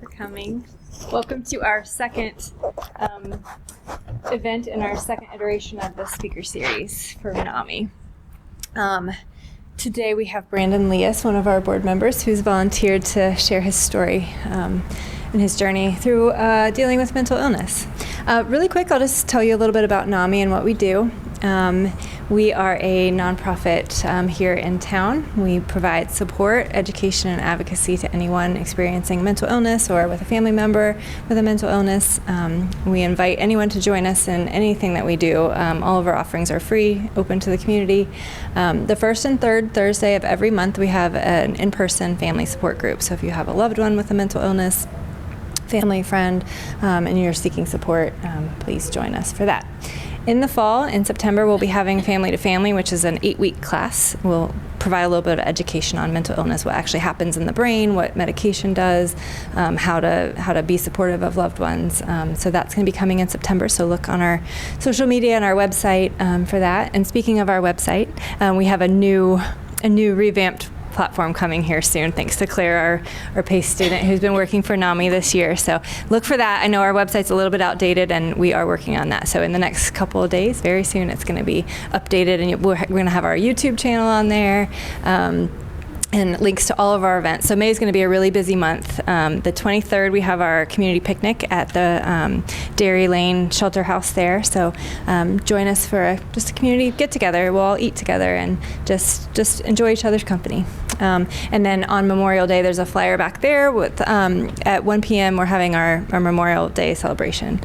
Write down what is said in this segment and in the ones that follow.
For coming. Welcome to our second event in our second iteration of the speaker series for NAMI. Today we have Brandon Leas, one of our board members, who's volunteered to share his story and his journey through dealing with mental illness. Really quick, I'll just tell you a little bit about NAMI and what we do. We are a nonprofit here in town. We provide support, education, and advocacy to anyone experiencing mental illness or with a family member with a mental illness. We invite anyone to join us in anything that we do. All of our offerings are free, open to the community. The first and third Thursday of every month, we have an in-person family support group. So if you have a loved one with a mental illness, family, friend, and you're seeking support, please join us for that. In the fall, in September, we'll be having Family to Family, which is an 8-week class. We'll provide a little bit of education on mental illness, what actually happens in the brain, what medication does, how to be supportive of loved ones. So that's going to be coming in September. So look on our social media and our website for that. And speaking of our website, we have a new revamped platform coming here soon, thanks to Claire, our PACE student who's been working for NAMI this year. So look for that. I know our website's a little bit outdated and we are working on that. So in the next couple of days, very soon, it's going to be updated, and we're going to have our YouTube channel on there. And links to all of our events. So May is going to be a really busy month. The 23rd, we have our community picnic at the Dairy Lane Shelter House there. So join us for just a community get-together. We'll all eat together and just enjoy each other's company. And then on Memorial Day, there's a flyer back there with at 1 p.m. we're having our Memorial Day celebration.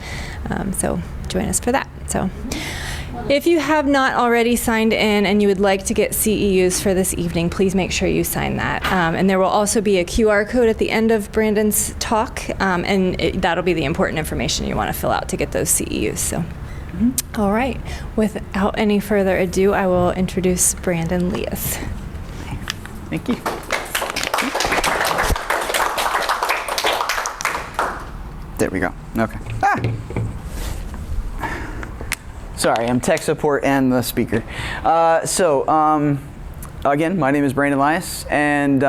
So join us for that. So. If you have not already signed in and you would like to get CEUs for this evening, please make sure you sign that. And there will also be a QR code at the end of Brandon's talk, and that'll be the important information you want to fill out to get those CEUs. So, All right. Without any further ado, I will introduce Brandon Leas. Thank you. There we go. Okay. Sorry, I'm tech support and the speaker. Again, my name is Brandon Leas, and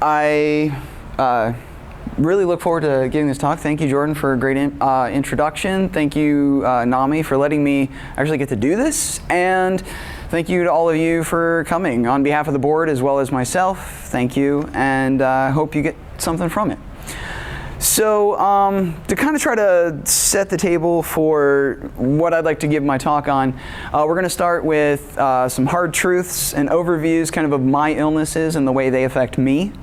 I really look forward to giving this talk. Thank you, Jordan, for a great introduction. Thank you, NAMI, for letting me actually get to do this. And thank you to all of you for coming. On behalf of the board as well as myself, thank you, and I hope you get something from it. So to kind of try to set the table for what I'd like to give my talk on, we're going to start with some hard truths and overviews kind of my illnesses and the way they affect me.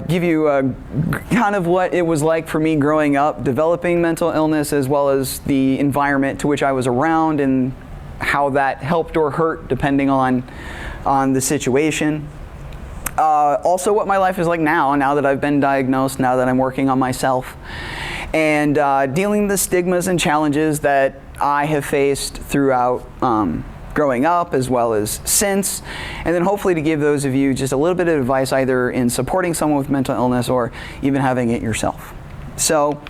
Give you kind of what it was like for me growing up, developing mental illness, as well as the environment to which I was around and how that helped or hurt depending on the situation. Also what my life is like now that I've been diagnosed, now that I'm working on myself, and dealing with the stigmas and challenges that I have faced throughout growing up as well as since, and then hopefully to give those of you just a little bit of advice either in supporting someone with mental illness or even having it yourself. So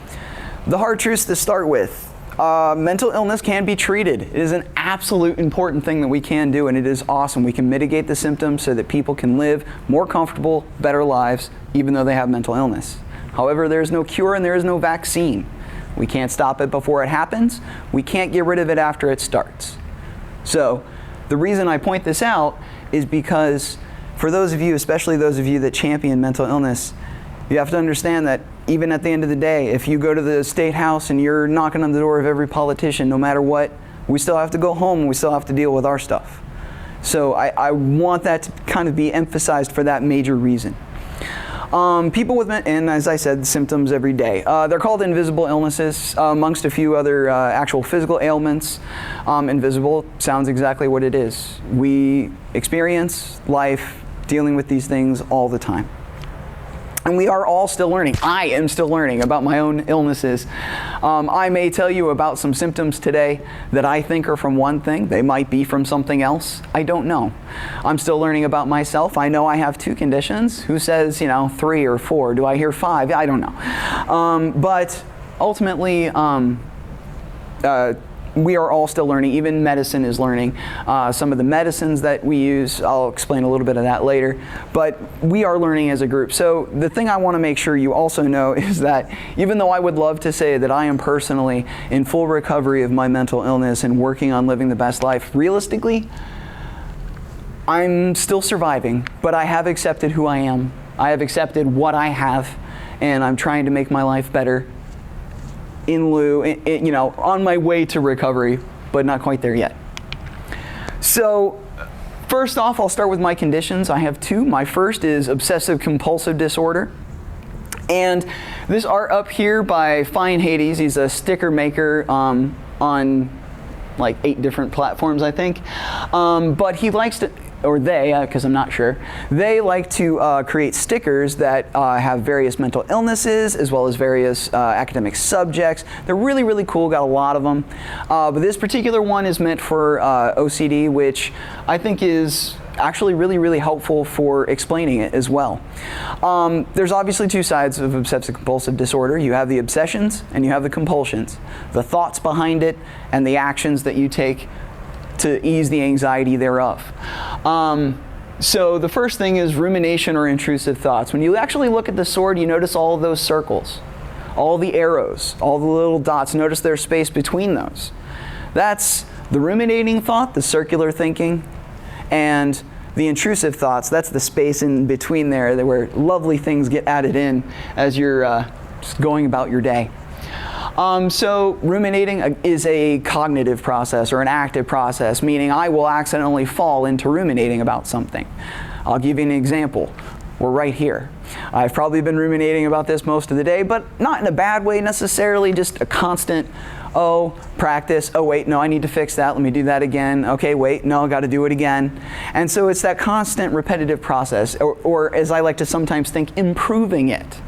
the hard truths to start with. Mental illness can be treated. It is an absolute important thing that we can do, and it is awesome. We can mitigate the symptoms so that people can live more comfortable, better lives, even though they have mental illness. However, there is no cure and there is no vaccine. We can't stop it before it happens. We can't get rid of it after it starts. So the reason I point this out is because for those of you, especially those of you that champion mental illness, you have to understand that even at the end of the day, if you go to the state house and you're knocking on the door of every politician, no matter what, we still have to go home and we still have to deal with our stuff. So I want that to kind of be emphasized for that major reason. People with, and as I said, symptoms every day. They're called invisible illnesses, amongst a few other actual physical ailments. Invisible sounds exactly what it is. We experience life dealing with these things all the time. And we are all still learning. I am still learning about my own illnesses. I may tell you about some symptoms today that I think are from one thing. They might be from something else. I don't know. I'm still learning about myself. I know I have 2 conditions. Who says, 3 or 4? Do I hear 5? I don't know. But ultimately, we are all still learning. Even medicine is learning. Some of the medicines that we use, I'll explain a little bit of that later, but we are learning as a group. So the thing I want to make sure you also know is that even though I would love to say that I am personally in full recovery of my mental illness and working on living the best life, realistically, I'm still surviving, but I have accepted who I am. I have accepted what I have, and I'm trying to make my life better in lieu, on my way to recovery, but not quite there yet. So first off, I'll start with my conditions. I have two. My first is obsessive compulsive disorder. And this art up here by Fine Hades, he's a sticker maker on like 8 different platforms, I think. But he likes to, or they, because I'm not sure, they like to create stickers that have various mental illnesses as well as various academic subjects. They're really, really cool, got a lot of them. But this particular one is meant for OCD, which I think is actually really, really helpful for explaining it as well. There's obviously two sides of obsessive compulsive disorder. You have the obsessions and you have the compulsions, the thoughts behind it and the actions that you take to ease the anxiety thereof. So the first thing is rumination or intrusive thoughts. When you actually look at the sword, you notice all of those circles, all the arrows, all the little dots. Notice there's space between those. That's the ruminating thought, the circular thinking, and the intrusive thoughts, that's the space in between there where lovely things get added in as you're just going about your day. So ruminating is a cognitive process or an active process, meaning I will accidentally fall into ruminating about something. I'll give you an example. We're right here. I've probably been ruminating about this most of the day, but not in a bad way necessarily, just a constant, practice, wait, no, I need to fix that, let me do that again, okay, wait, no, I got to do it again. And so it's that constant repetitive process, or as I like to sometimes think, improving it.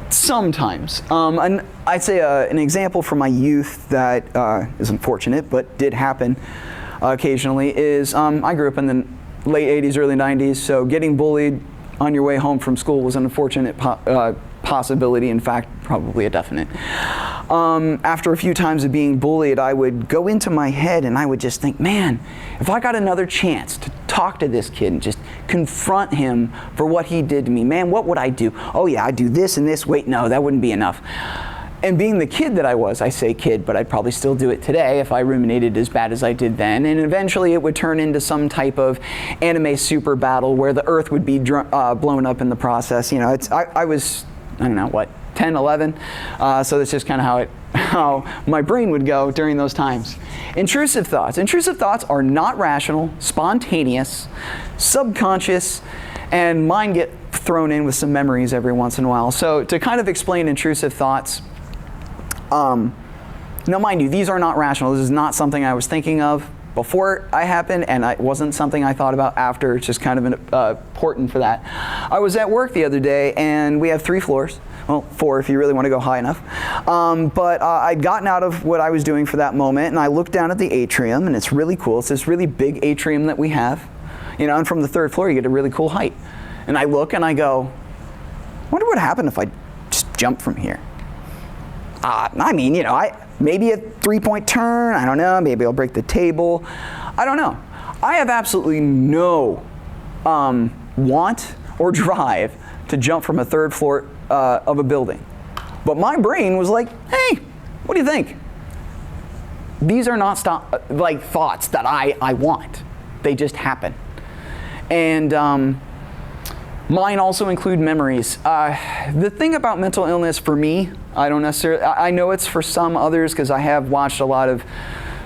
Sometimes. And I'd say an example from my youth that is unfortunate, but did happen occasionally, is I grew up in the late 80s, early 90s, so getting bullied on your way home from school was an unfortunate possibility, in fact, probably a definite. After a few times of being bullied, I would go into my head and I would just think, man, if I got another chance to talk to this kid and just confront him for what he did to me, man, what would I do? Oh yeah, I'd do this and this. Wait, no, that wouldn't be enough. And being the kid that I was, I say kid, but I'd probably still do it today if I ruminated as bad as I did then. And eventually it would turn into some type of anime super battle where the earth would be blown up in the process. You know, I was, I don't know, what, 10, 11? So that's just kind of how my brain would go during those times. Intrusive thoughts. Intrusive thoughts are not rational, spontaneous, subconscious, and mine get thrown in with some memories every once in a while. So to kind of explain intrusive thoughts, now mind you, these are not rational. This is not something I was thinking of before I happened, and it wasn't something I thought about after. It's just kind of important for that. I was at work the other day, and we have 3 floors. Well, 4 if you really want to go high enough. But I'd gotten out of what I was doing for that moment, and I looked down at the atrium, and it's really cool. It's this really big atrium that we have. You know, and from the 3rd floor, you get a really cool height. And I look, and I go, I wonder what would happen if I just jumped from here. I mean, you know, maybe a 3-point turn, I don't know, maybe I'll break the table, I don't know. I have absolutely no want or drive to jump from a 3rd floor of a building. But my brain was like, hey, what do you think? These are not thoughts that I want. They just happen. And mine also include memories. The thing about mental illness for me, I know it's for some others because I have watched a lot of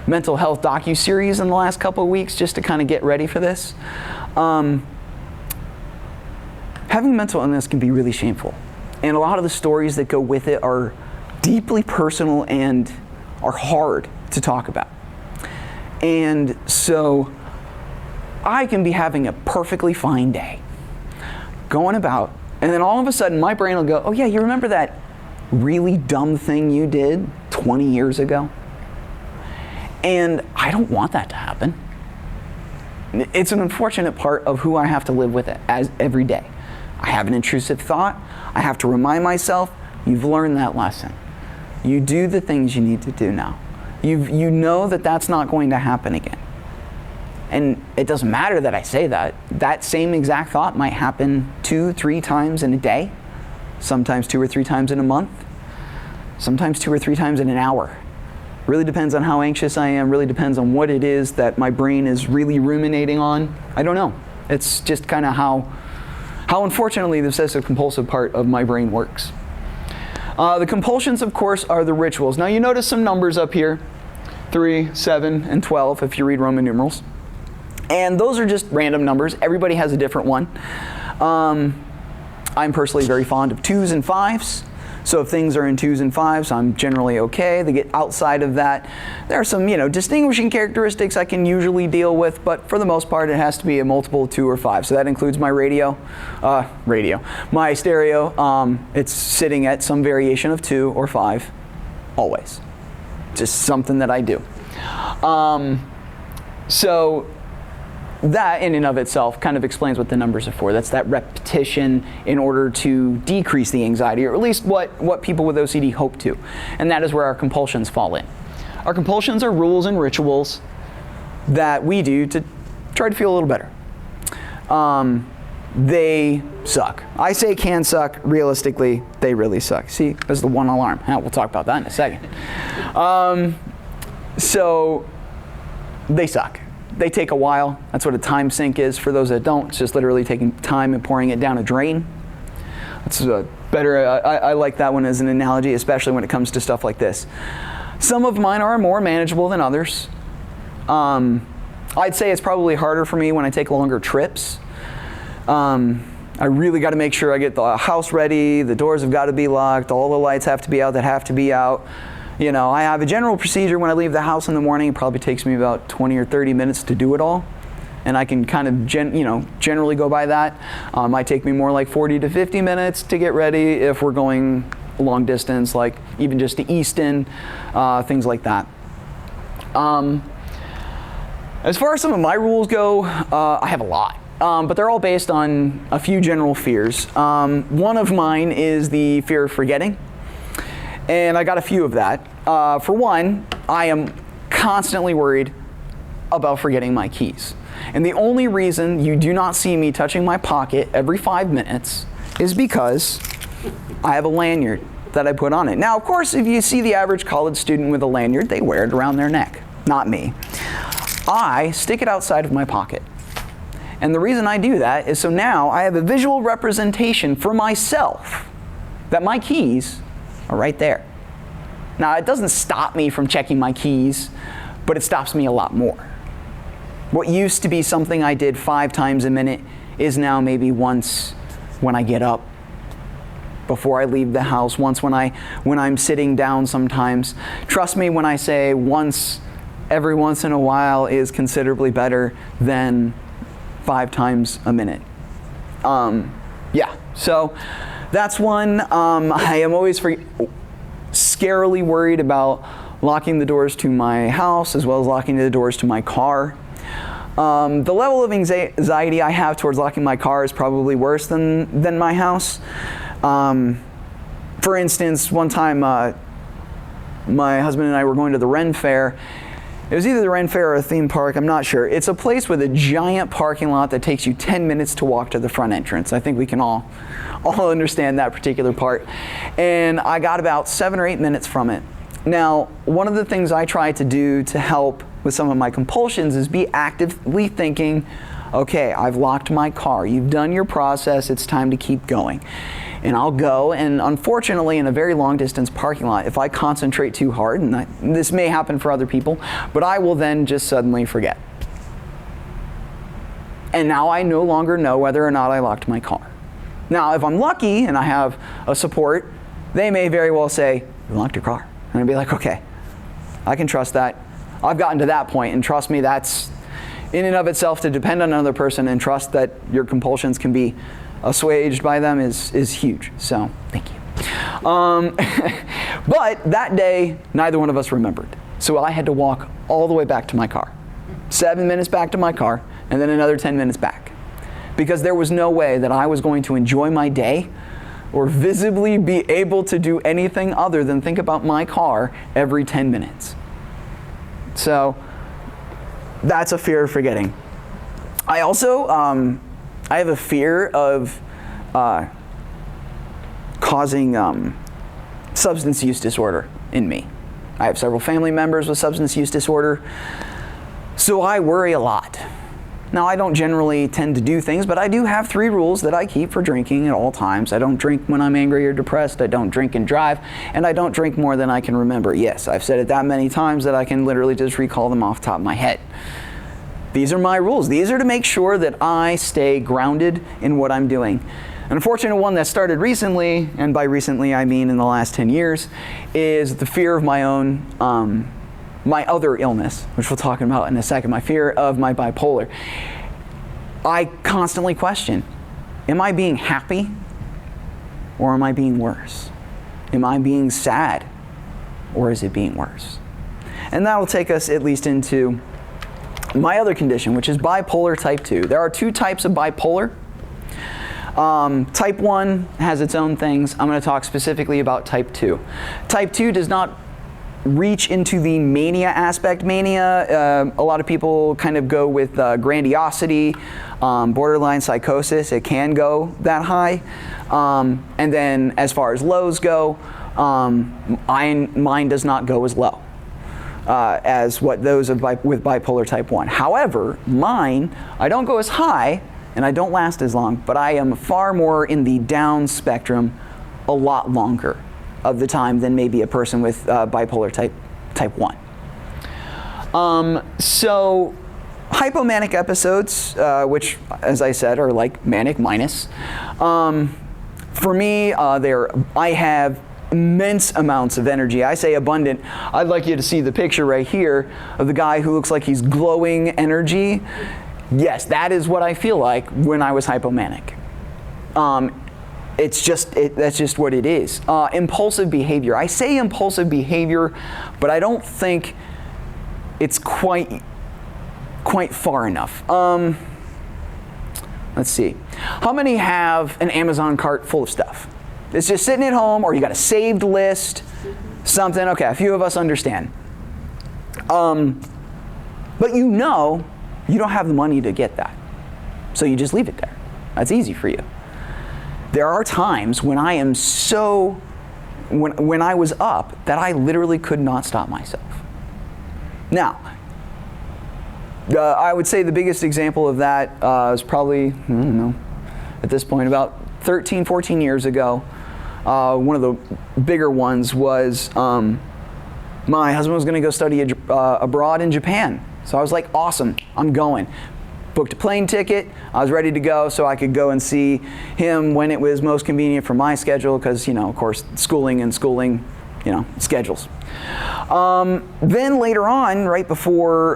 mental health docuseries in the last couple of weeks just to kind of get ready for this. Having mental illness can be really shameful. And a lot of the stories that go with it are deeply personal and are hard to talk about. And so I can be having a perfectly fine day, going about, and then all of a sudden my brain will go, oh yeah, you remember that really dumb thing you did 20 years ago? And I don't want that to happen. It's an unfortunate part of who I have to live with as every day. I have an intrusive thought. I have to remind myself, you've learned that lesson. You do the things you need to do now. You know that that's not going to happen again. And it doesn't matter that I say that. That same exact thought might happen 2-3 times in a day, sometimes 2 or 3 times in a month, sometimes 2 or 3 times in an hour. Really depends on how anxious I am, really depends on what it is that my brain is really ruminating on. I don't know. It's just kind of how unfortunately the obsessive compulsive part of my brain works. The compulsions, of course, are the rituals. Now you notice some numbers up here, 3, 7, and 12 if you read Roman numerals. And those are just random numbers. Everybody has a different one. I'm personally very fond of 2s and 5s. So if things are in 2s and 5s, I'm generally okay. They get outside of that. There are some, distinguishing characteristics I can usually deal with, but for the most part, it has to be a multiple of 2 or 5. So that includes my my stereo. It's sitting at some variation of 2 or 5, always. Just something that I do. So that in and of itself kind of explains what the numbers are for. That's that repetition in order to decrease the anxiety, or at least what people with OCD hope to. And that is where our compulsions fall in. Our compulsions are rules and rituals that we do to try to feel a little better. They suck. I say can suck. Realistically, they really suck. See, there's the one alarm. We'll talk about that in a second. So they suck. They take a while. That's what a time sink is. For those that don't, it's just literally taking time and pouring it down a drain. That's better. I like that one as an analogy, especially when it comes to stuff like this. Some of mine are more manageable than others. I'd say it's probably harder for me when I take longer trips. I really got to make sure I get the house ready. The doors have got to be locked. All the lights have to be out that have to be out. I have a general procedure when I leave the house in the morning. It probably takes me about 20 or 30 minutes to do it all. And I can kind of generally go by that. Might take me more like 40 to 50 minutes to get ready if we're going a long distance, like even just to Easton, things like that. As far as some of my rules go, I have a lot. But they're all based on a few general fears. One of mine is the fear of forgetting. And I got a few of that. For one, I am constantly worried about forgetting my keys. And the only reason you do not see me touching my pocket every 5 minutes is because I have a lanyard that I put on it. Now, of course, if you see the average college student with a lanyard, they wear it around their neck. Not me. I stick it outside of my pocket. And the reason I do that is so now I have a visual representation for myself that my keys are right there. Now, it doesn't stop me from checking my keys, but it stops me a lot more. What used to be something I did 5 times a minute is now maybe once when I get up, before I leave the house, once when I'm sitting down sometimes. Trust me when I say once every once in a while is considerably better than 5 times a minute. So that's one. I am always scarily worried about locking the doors to my house as well as locking the doors to my car. The level of anxiety I have towards locking my car is probably worse than my house. For instance, one time my husband and I were going to the Ren Fair. It was either the Ren Fair or a theme park, I'm not sure. It's a place with a giant parking lot that takes you 10 minutes to walk to the front entrance. I think we can all understand that particular part. And I got about 7 or 8 minutes from it. Now, one of the things I try to do to help with some of my compulsions is be actively thinking, okay, I've locked my car. You've done your process. It's time to keep going. And I'll go, and unfortunately, in a very long distance parking lot, if I concentrate too hard, and this may happen for other people, but I will then just suddenly forget. And now I no longer know whether or not I locked my car. Now, if I'm lucky and I have a support, they may very well say, you locked your car. And I'd be like, okay, I can trust that. I've gotten to that point, and trust me, that's in and of itself to depend on another person and trust that your compulsions can be assuaged by them is huge. So, thank you. But that day, neither one of us remembered. So I had to walk all the way back to my car. 7 minutes back to my car, and then another 10 minutes back. Because there was no way that I was going to enjoy my day or visibly be able to do anything other than think about my car every 10 minutes. So that's a fear of forgetting. I also, I have a fear of causing substance use disorder in me. I have several family members with substance use disorder, so I worry a lot. Now, I don't generally tend to do things, but I do have 3 rules that I keep for drinking at all times. I don't drink when I'm angry or depressed, I don't drink and drive, and I don't drink more than I can remember. Yes, I've said it that many times that I can literally just recall them off the top of my head. These are my rules. These are to make sure that I stay grounded in what I'm doing. An unfortunate one that started recently, and by recently I mean in the last 10 years, is the fear of my own, my other illness, which we'll talk about in a second, my fear of my bipolar. I constantly question, am I being happy or am I being worse? Am I being sad or is it being worse? And that'll take us at least into my other condition, which is bipolar type 2. There are 2 types of bipolar. Type 1 has its own things. I'm going to talk specifically about type 2. Type 2 does not reach into the mania aspect. Mania, a lot of people kind of go with grandiosity, borderline psychosis. It can go that high. And then as far as lows go, mine does not go as low as what those with bipolar type 1. However, mine, I don't go as high, and I don't last as long, but I am far more in the down spectrum a lot longer of the time than maybe a person with bipolar type 1. So hypomanic episodes, which as I said are like manic minus, for me, I have immense amounts of energy. I say abundant. I'd like you to see the picture right here of the guy who looks like he's glowing energy. Yes, that is what I feel like when I was hypomanic. That's just what it is. Impulsive behavior. I say impulsive behavior, but I don't think it's quite far enough. Let's see. How many have an Amazon cart full of stuff? It's just sitting at home, or you got a saved list, something. Okay, a few of us understand. But you don't have the money to get that. So you just leave it there. That's easy for you. There are times when I am when I was up, that I literally could not stop myself. Now, I would say the biggest example of that is probably, I don't know, at this point, about 13, 14 years ago. One of the bigger ones was my husband was going to go study abroad in Japan. So I was like, awesome, I'm going. Booked a plane ticket. I was ready to go so I could go and see him when it was most convenient for my schedule because, of course, schooling, schedules. Then later on, right before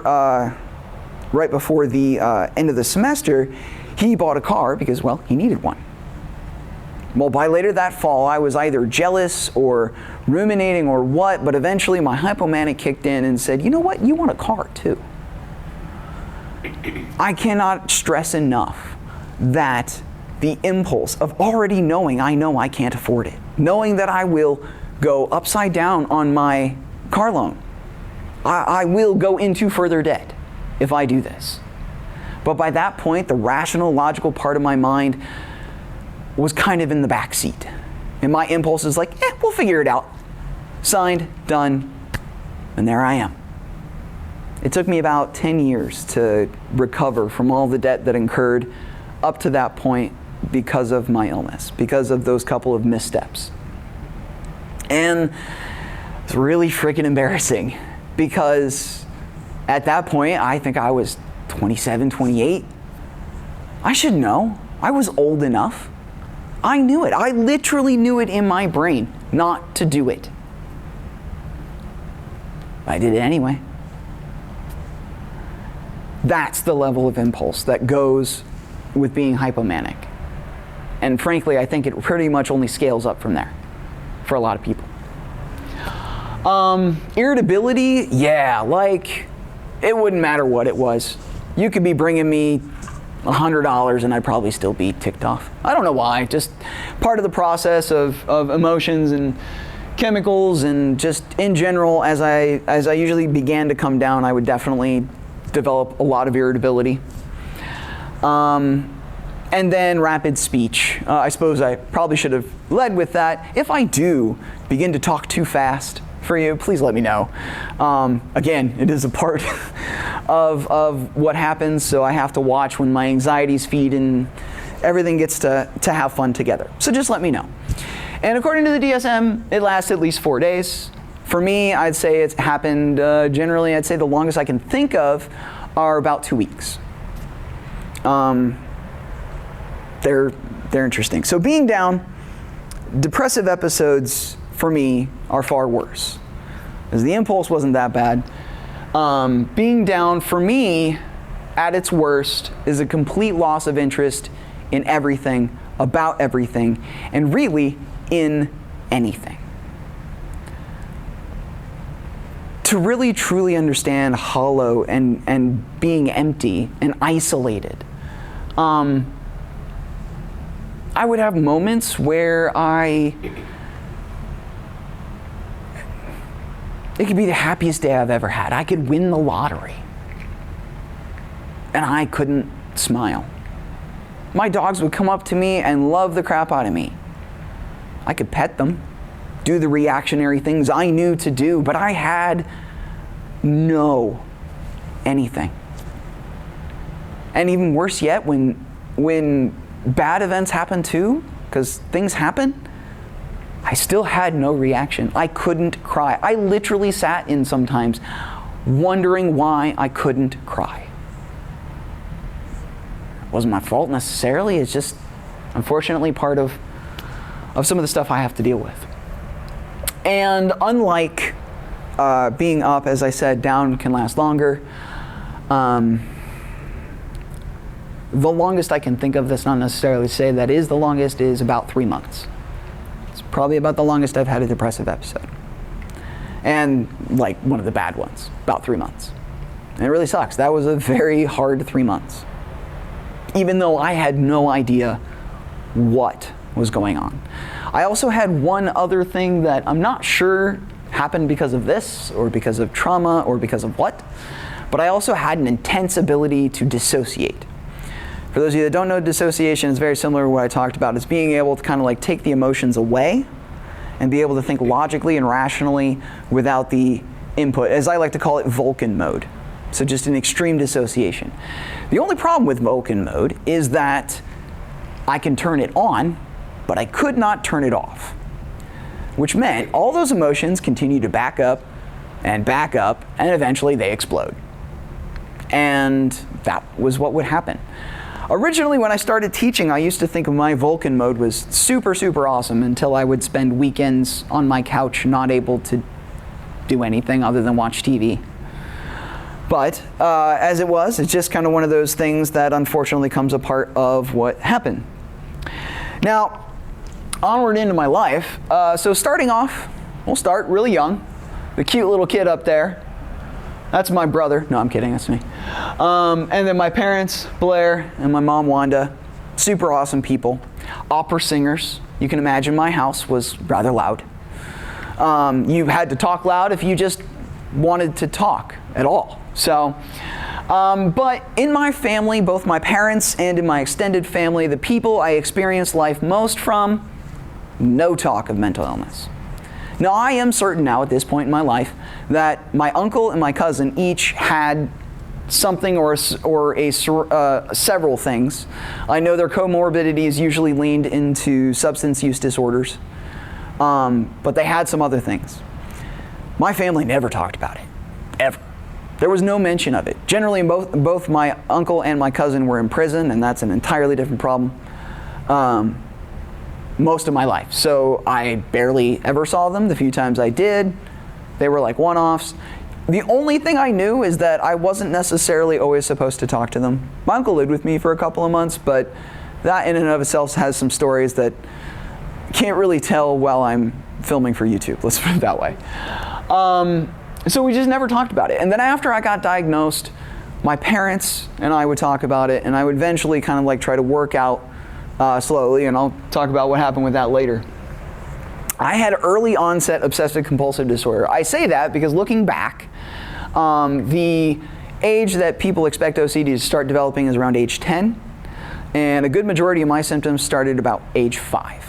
the end of the semester, he bought a car because, well, he needed one. Well, by later that fall, I was either jealous or ruminating or what, but eventually my hypomanic kicked in and said, you know what, you want a car too. I cannot stress enough that the impulse of already knowing I know I can't afford it, knowing that I will go upside down on my car loan, I will go into further debt if I do this. But by that point, the rational, logical part of my mind was kind of in the back seat. And my impulse is like, we'll figure it out. Signed, done, and there I am. It took me about 10 years to recover from all the debt that incurred up to that point because of my illness, because of those couple of missteps. And it's really freaking embarrassing because at that point, I think I was 27, 28. I should know. I was old enough. I knew it. I literally knew it in my brain not to do it. But I did it anyway. That's the level of impulse that goes with being hypomanic. And frankly, I think it pretty much only scales up from there for a lot of people. Irritability, yeah, like it wouldn't matter what it was. You could be bringing me $100 and I'd probably still be ticked off. I don't know why, just part of the process of emotions and chemicals, and just in general, as I usually began to come down, I would definitely develop a lot of irritability. And then rapid speech. I suppose I probably should have led with that. If I do begin to talk too fast for you, please let me know. Again, it is a part of what happens, so I have to watch when my anxieties feed and everything gets to have fun together. So just let me know. And according to the DSM, it lasts at least 4 days. For me, I'd say it's happened generally, I'd say the longest I can think of are about 2 weeks. They're interesting. So being down, depressive episodes for me are far worse, because the impulse wasn't that bad. Being down for me at its worst is a complete loss of interest in everything, about everything, and really in anything. To really truly understand hollow and being empty and isolated, I would have moments where it could be the happiest day I've ever had. I could win the lottery, and I couldn't smile. My dogs would come up to me and love the crap out of me. I could pet them, do the reactionary things I knew to do, but I had no anything. And even worse yet, when bad events happen too, because things happen, I still had no reaction. I couldn't cry. I literally sat in sometimes wondering why I couldn't cry. It wasn't my fault necessarily. It's just, unfortunately, part of some of the stuff I have to deal with. And unlike being up, as I said, down can last longer. The longest I can think of, that's not necessarily to say that is the longest, is about 3 months. It's probably about the longest I've had a depressive episode. And like one of the bad ones, about 3 months. And it really sucks. That was a very hard 3 months. Even though I had no idea what was going on. I also had one other thing that I'm not sure happened because of this, or because of trauma, or because of what, but I also had an intense ability to dissociate. For those of you that don't know, dissociation is very similar to what I talked about. It's being able to kind of like take the emotions away and be able to think logically and rationally without the input, as I like to call it, Vulcan mode. So just an extreme dissociation. The only problem with Vulcan mode is that I can turn it on, but I could not turn it off, which meant all those emotions continue to back up, and eventually they explode. And that was what would happen. Originally, when I started teaching, I used to think of my Vulcan mode was super, super awesome, until I would spend weekends on my couch not able to do anything other than watch TV. But as it was, it's just kind of one of those things that unfortunately comes a part of what happened. Now, onward into my life. So starting off, we'll start really young. The cute little kid up there, that's my brother. No, I'm kidding, that's me. And then my parents, Blair, and my mom, Wanda, super awesome people. Opera singers. You can imagine my house was rather loud. You had to talk loud if you just wanted to talk at all. So, but in my family, both my parents and in my extended family, the people I experienced life most from, no talk of mental illness. Now, I am certain now at this point in my life that my uncle and my cousin each had something or several things. I know their comorbidities usually leaned into substance use disorders, but they had some other things. My family never talked about it, ever. There was no mention of it. Generally, both my uncle and my cousin were in prison, and that's an entirely different problem. Most of my life. So I barely ever saw them. The few times I did, they were like one-offs. The only thing I knew is that I wasn't necessarily always supposed to talk to them. My uncle lived with me for a couple of months, but that in and of itself has some stories that can't really tell while I'm filming for YouTube, let's put it that way. So we just never talked about it. And then after I got diagnosed my parents and I would talk about it, and I would eventually kind of like try to work out slowly, and I'll talk about what happened with that later. I had early onset obsessive compulsive disorder. I say that because looking back, the age that people expect OCD to start developing is around age 10, and a good majority of my symptoms started about age 5.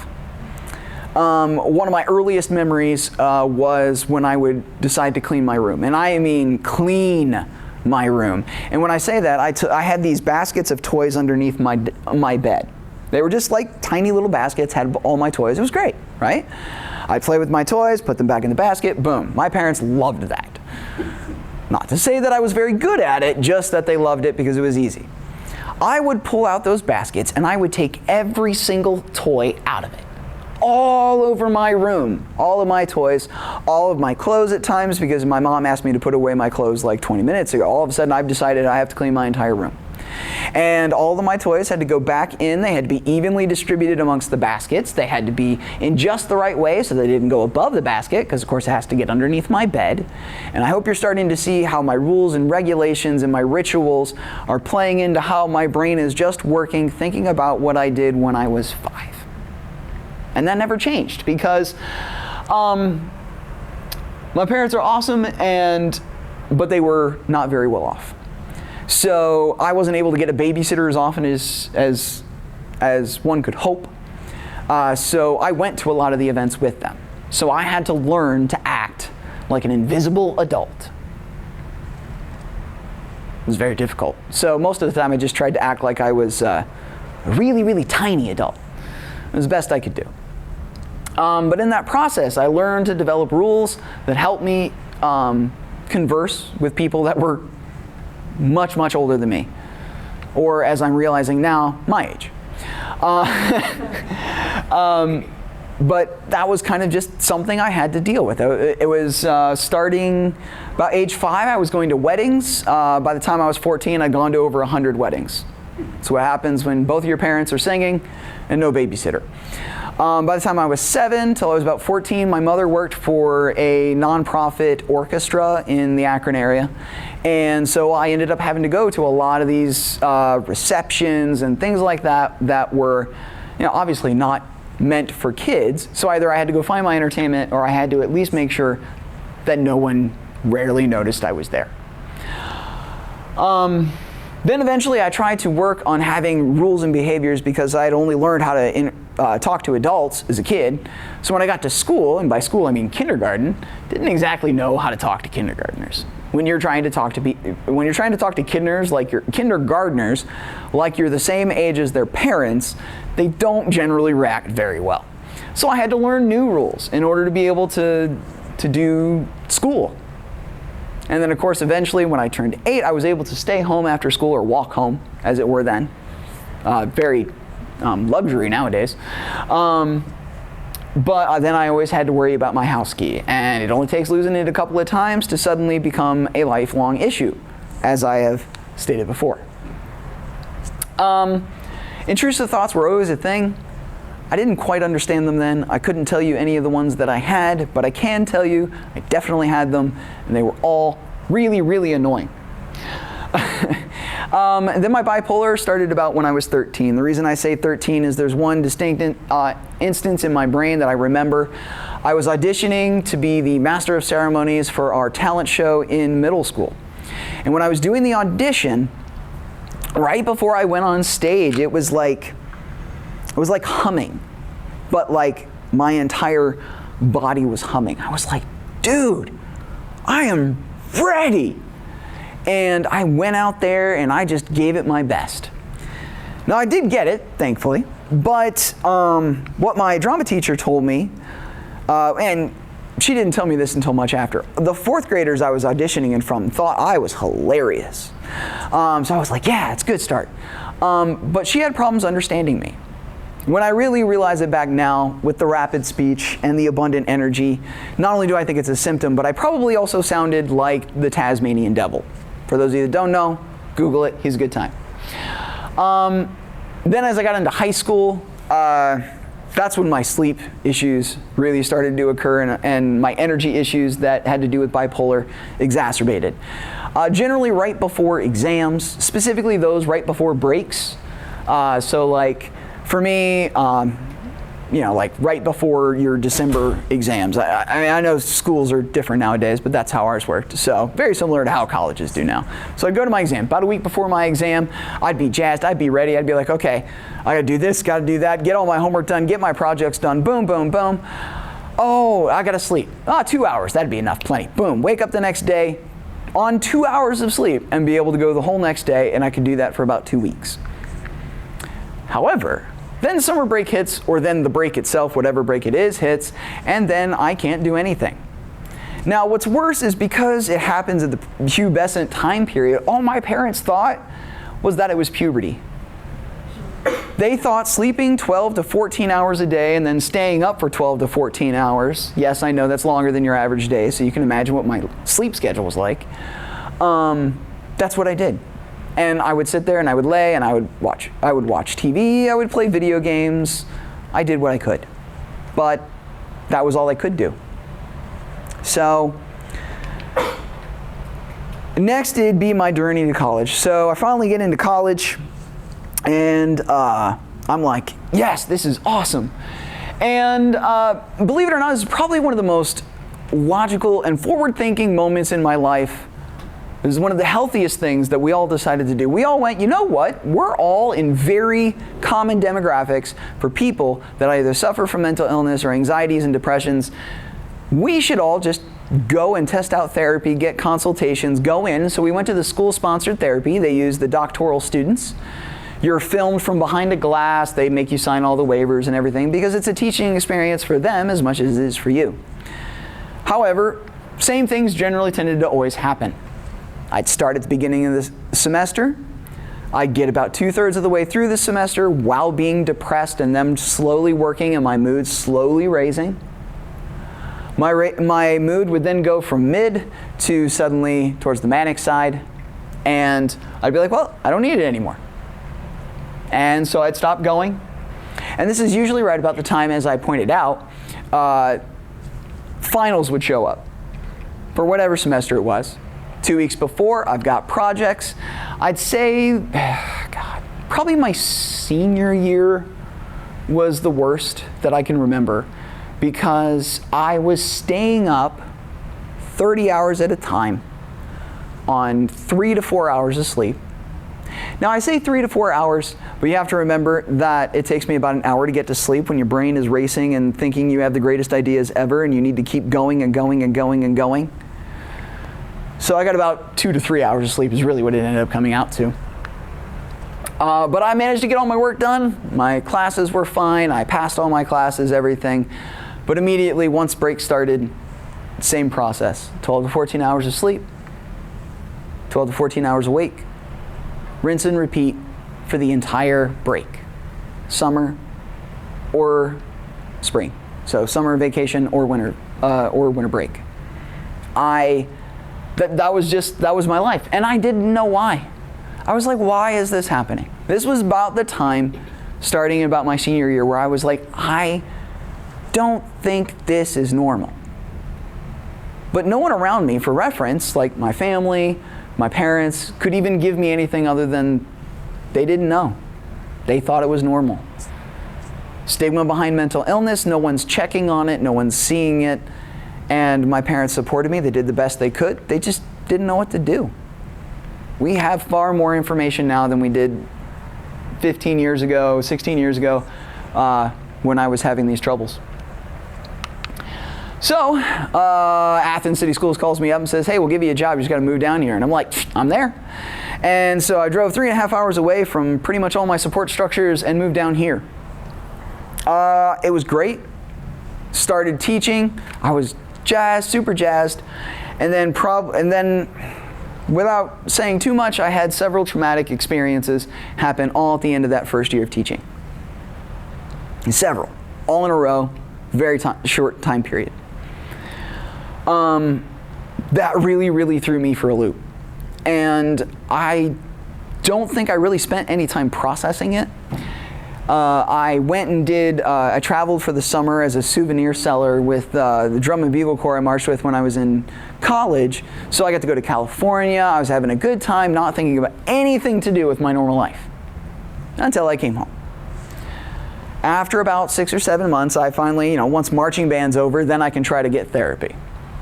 One of my earliest memories was when I would decide to clean my room, and I mean clean my room. And when I say that, I had these baskets of toys underneath my bed. They were just like tiny little baskets, had all my toys. It was great, right? I'd play with my toys, put them back in the basket, boom. My parents loved that. Not to say that I was very good at it, just that they loved it because it was easy. I would pull out those baskets and I would take every single toy out of it. All over my room, all of my toys, all of my clothes at times, because my mom asked me to put away my clothes like 20 minutes ago. All of a sudden I've decided I have to clean my entire room. And all of my toys had to go back in. They had to be evenly distributed amongst the baskets. They had to be in just the right way so they didn't go above the basket, because of course it has to get underneath my bed. And I hope you're starting to see how my rules and regulations and my rituals are playing into how my brain is just working, thinking about what I did when I was 5. And that never changed, because my parents are awesome, but they were not very well off. So I wasn't able to get a babysitter as often as one could hope. So I went to a lot of the events with them. So I had to learn to act like an invisible adult. It was very difficult. So most of the time I just tried to act like I was a really, really tiny adult. It was the best I could do. But in that process, I learned to develop rules that helped me converse with people that were much, much older than me, or as I'm realizing now, my age. But that was kind of just something I had to deal with. It was starting about age 5, I was going to weddings. By the time I was 14, I'd gone to over 100 weddings. That's what happens when both of your parents are singing and no babysitter. By the time I was 7 till I was about 14, my mother worked for a nonprofit orchestra in the Akron area. And so I ended up having to go to a lot of these receptions and things like that that were, obviously not meant for kids. So either I had to go find my entertainment, or I had to at least make sure that no one rarely noticed I was there. Then eventually I tried to work on having rules and behaviors, because I had only learned how to talk to adults as a kid. So when I got to school, and by school I mean kindergarten, didn't exactly know how to talk to kindergartners. When you're trying to talk to kindergartners like you're the same age as their parents, they don't generally react very well. So I had to learn new rules in order to be able to do school. And then of course eventually when I turned 8, I was able to stay home after school, or walk home as it were then. Very luxury nowadays. But then I always had to worry about my house key, and it only takes losing it a couple of times to suddenly become a lifelong issue, as I have stated before. Intrusive thoughts were always a thing. I didn't quite understand them then. I couldn't tell you any of the ones that I had, but I can tell you I definitely had them, and they were all really, really annoying. Then my bipolar started about when I was 13. The reason I say 13 is there's one distinct instance in my brain that I remember. I was auditioning to be the master of ceremonies for our talent show in middle school. And when I was doing the audition, right before I went on stage, it was like humming, but like my entire body was humming. I was like, dude, I am ready. And I went out there and I just gave it my best. Now I did get it, thankfully, but what my drama teacher told me, and she didn't tell me this until much after, the 4th graders I was auditioning in from thought I was hilarious. So I was like, yeah, it's a good start. But she had problems understanding me. When I really realize it back now, with the rapid speech and the abundant energy, not only do I think it's a symptom, but I probably also sounded like the Tasmanian devil. For those of you that don't know, Google it, he's a good time. Then as I got into high school, that's when my sleep issues really started to occur, and my energy issues that had to do with bipolar exacerbated. Generally right before exams, specifically those right before breaks. So like for me, like right before your December exams. I mean, I know schools are different nowadays, but that's how ours worked. So very similar to how colleges do now. So I'd go to my exam. About a week before my exam, I'd be jazzed, I'd be ready. I'd be like, okay, I gotta do this, gotta do that, get all my homework done, get my projects done, boom, boom, boom. Oh, I gotta sleep. 2 hours, that'd be enough, plenty. Boom, wake up the next day on 2 hours of sleep and be able to go the whole next day, and I could do that for about 2 weeks. However, then summer break hits, or then the break itself, whatever break it is, hits, and then I can't do anything. Now, what's worse is because it happens at the pubescent time period, all my parents thought was that it was puberty. They thought sleeping 12 to 14 hours a day and then staying up for 12 to 14 hours, yes, I know that's longer than your average day, so you can imagine what my sleep schedule was like. That's what I did. And I would sit there and I would lay and I would watch TV, I would play video games. I did what I could. But that was all I could do. So next it'd be my journey to college. So I finally get into college and I'm like, yes, this is awesome. And believe it or not, this is probably one of the most logical and forward-thinking moments in my life. It was one of the healthiest things that we all decided to do. We all went, you know what? We're all in very common demographics for people that either suffer from mental illness or anxieties and depressions. We should all just go and test out therapy, get consultations, go in. So we went to the school-sponsored therapy. They use the doctoral students. You're filmed from behind a glass. They make you sign all the waivers and everything because it's a teaching experience for them as much as it is for you. However, same things generally tended to always happen. I'd start at the beginning of the semester. I'd get about 2/3 of the way through the semester while being depressed and them slowly working and my mood slowly raising. My mood would then go from mid to suddenly towards the manic side, and I'd be like, well, I don't need it anymore. And so I'd stop going. And this is usually right about the time, as I pointed out, finals would show up for whatever semester it was. 2 weeks before, I've got projects. I'd say, probably my senior year was the worst that I can remember because I was staying up 30 hours at a time on 3 to 4 hours of sleep. Now I say 3 to 4 hours, but you have to remember that it takes me about an hour to get to sleep when your brain is racing and thinking you have the greatest ideas ever and you need to keep going and going and going and going. So I got about 2 to 3 hours of sleep is really what it ended up coming out to. But I managed to get all my work done. My classes were fine. I passed all my classes, everything. But immediately, once break started, same process. 12 to 14 hours of sleep, 12 to 14 hours awake. Rinse and repeat for the entire break. Summer or spring. So summer vacation or winter break. That was my life. And I didn't know why. I was like, why is this happening? This was about the time, starting about my senior year, where I was like, I don't think this is normal. But no one around me, for reference, like my family, my parents, could even give me anything other than they didn't know. They thought it was normal. Stigma behind mental illness, no one's checking on it, no one's seeing it. And my parents supported me. They did the best they could. They just didn't know what to do. We have far more information now than we did 15 years ago, 16 years ago, when I was having these troubles. So, Athens City Schools calls me up and says, hey, we'll give you a job. You just got to move down here. And I'm like, I'm there. And so I drove 3.5 hours away from pretty much all my support structures and moved down here. It was great. Started teaching. I was jazzed, super jazzed. And then without saying too much, I had several traumatic experiences happen all at the end of that first year of teaching. Several, all in a row, very short time period. That really, really threw me for a loop. And I don't think I really spent any time processing it. I went and I traveled for the summer as a souvenir seller with the Drum and Bugle Corps I marched with when I was in college. So I got to go to California. I was having a good time, not thinking about anything to do with my normal life until I came home. After about 6 or 7 months, I finally, once marching band's over, then I can try to get therapy.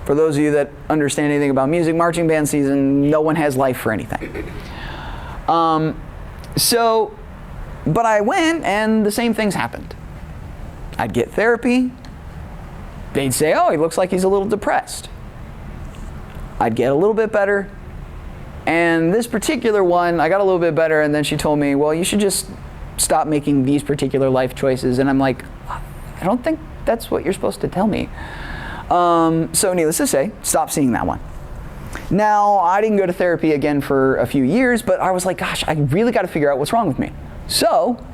For those of you that understand anything about music, marching band season, no one has life for anything. But I went and the same things happened. I'd get therapy. They'd say, oh, he looks like he's a little depressed. I'd get a little bit better. And this particular one, I got a little bit better, and then she told me, well, you should just stop making these particular life choices. And I'm like, I don't think that's what you're supposed to tell me. So needless to say, stop seeing that one. Now, I didn't go to therapy again for a few years, but I was like, gosh, I really got to figure out what's wrong with me. So,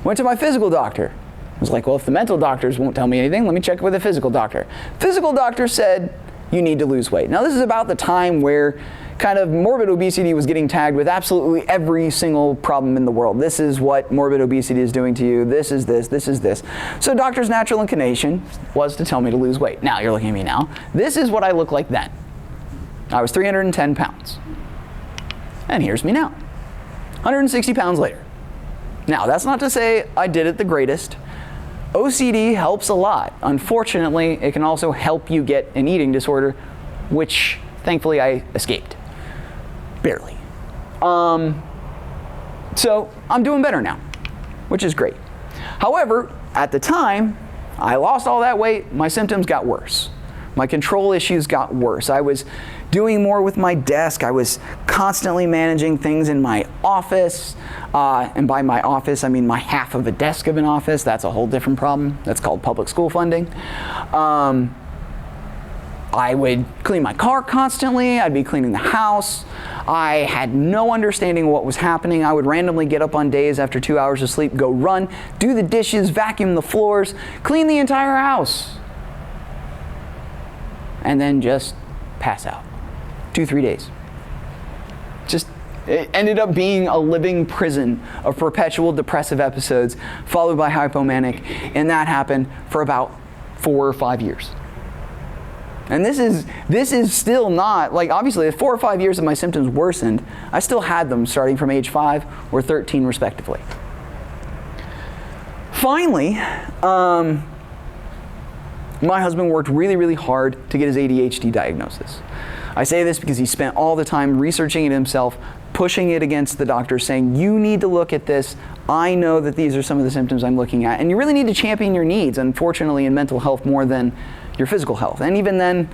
went to my physical doctor. I was like, well, if the mental doctors won't tell me anything, let me check with a physical doctor. Physical doctor said, you need to lose weight. Now, this is about the time where kind of morbid obesity was getting tagged with absolutely every single problem in the world. This is what morbid obesity is doing to you. This is this, this is this. So doctor's natural inclination was to tell me to lose weight. Now, you're looking at me now. This is what I look like then. I was 310 pounds. And here's me now, 160 pounds later. Now, that's not to say I did it the greatest. OCD helps a lot. Unfortunately, it can also help you get an eating disorder, which thankfully I escaped. Barely. So I'm doing better now, which is great. However, at the time, I lost all that weight, my symptoms got worse. My control issues got worse. I was doing more with my desk. I was constantly managing things in my office. And by my office, I mean my half of a desk of an office. That's a whole different problem. That's called public school funding. I would clean my car constantly. I'd be cleaning the house. I had no understanding of what was happening. I would randomly get up on days after 2 hours of sleep, go run, do the dishes, vacuum the floors, clean the entire house, and then just pass out. 2-3 days. It ended up being a living prison of perpetual depressive episodes followed by hypomanic, and that happened for about 4 or 5 years. And this is still not, like, obviously 4 or 5 years of my symptoms worsened. I still had them starting from age 5 or 13 respectively. Finally, my husband worked really, really hard to get his ADHD diagnosis. I say this because he spent all the time researching it himself, pushing it against the doctor, saying, you need to look at this. I know that these are some of the symptoms I'm looking at. And you really need to champion your needs, unfortunately, in mental health more than your physical health. And even then,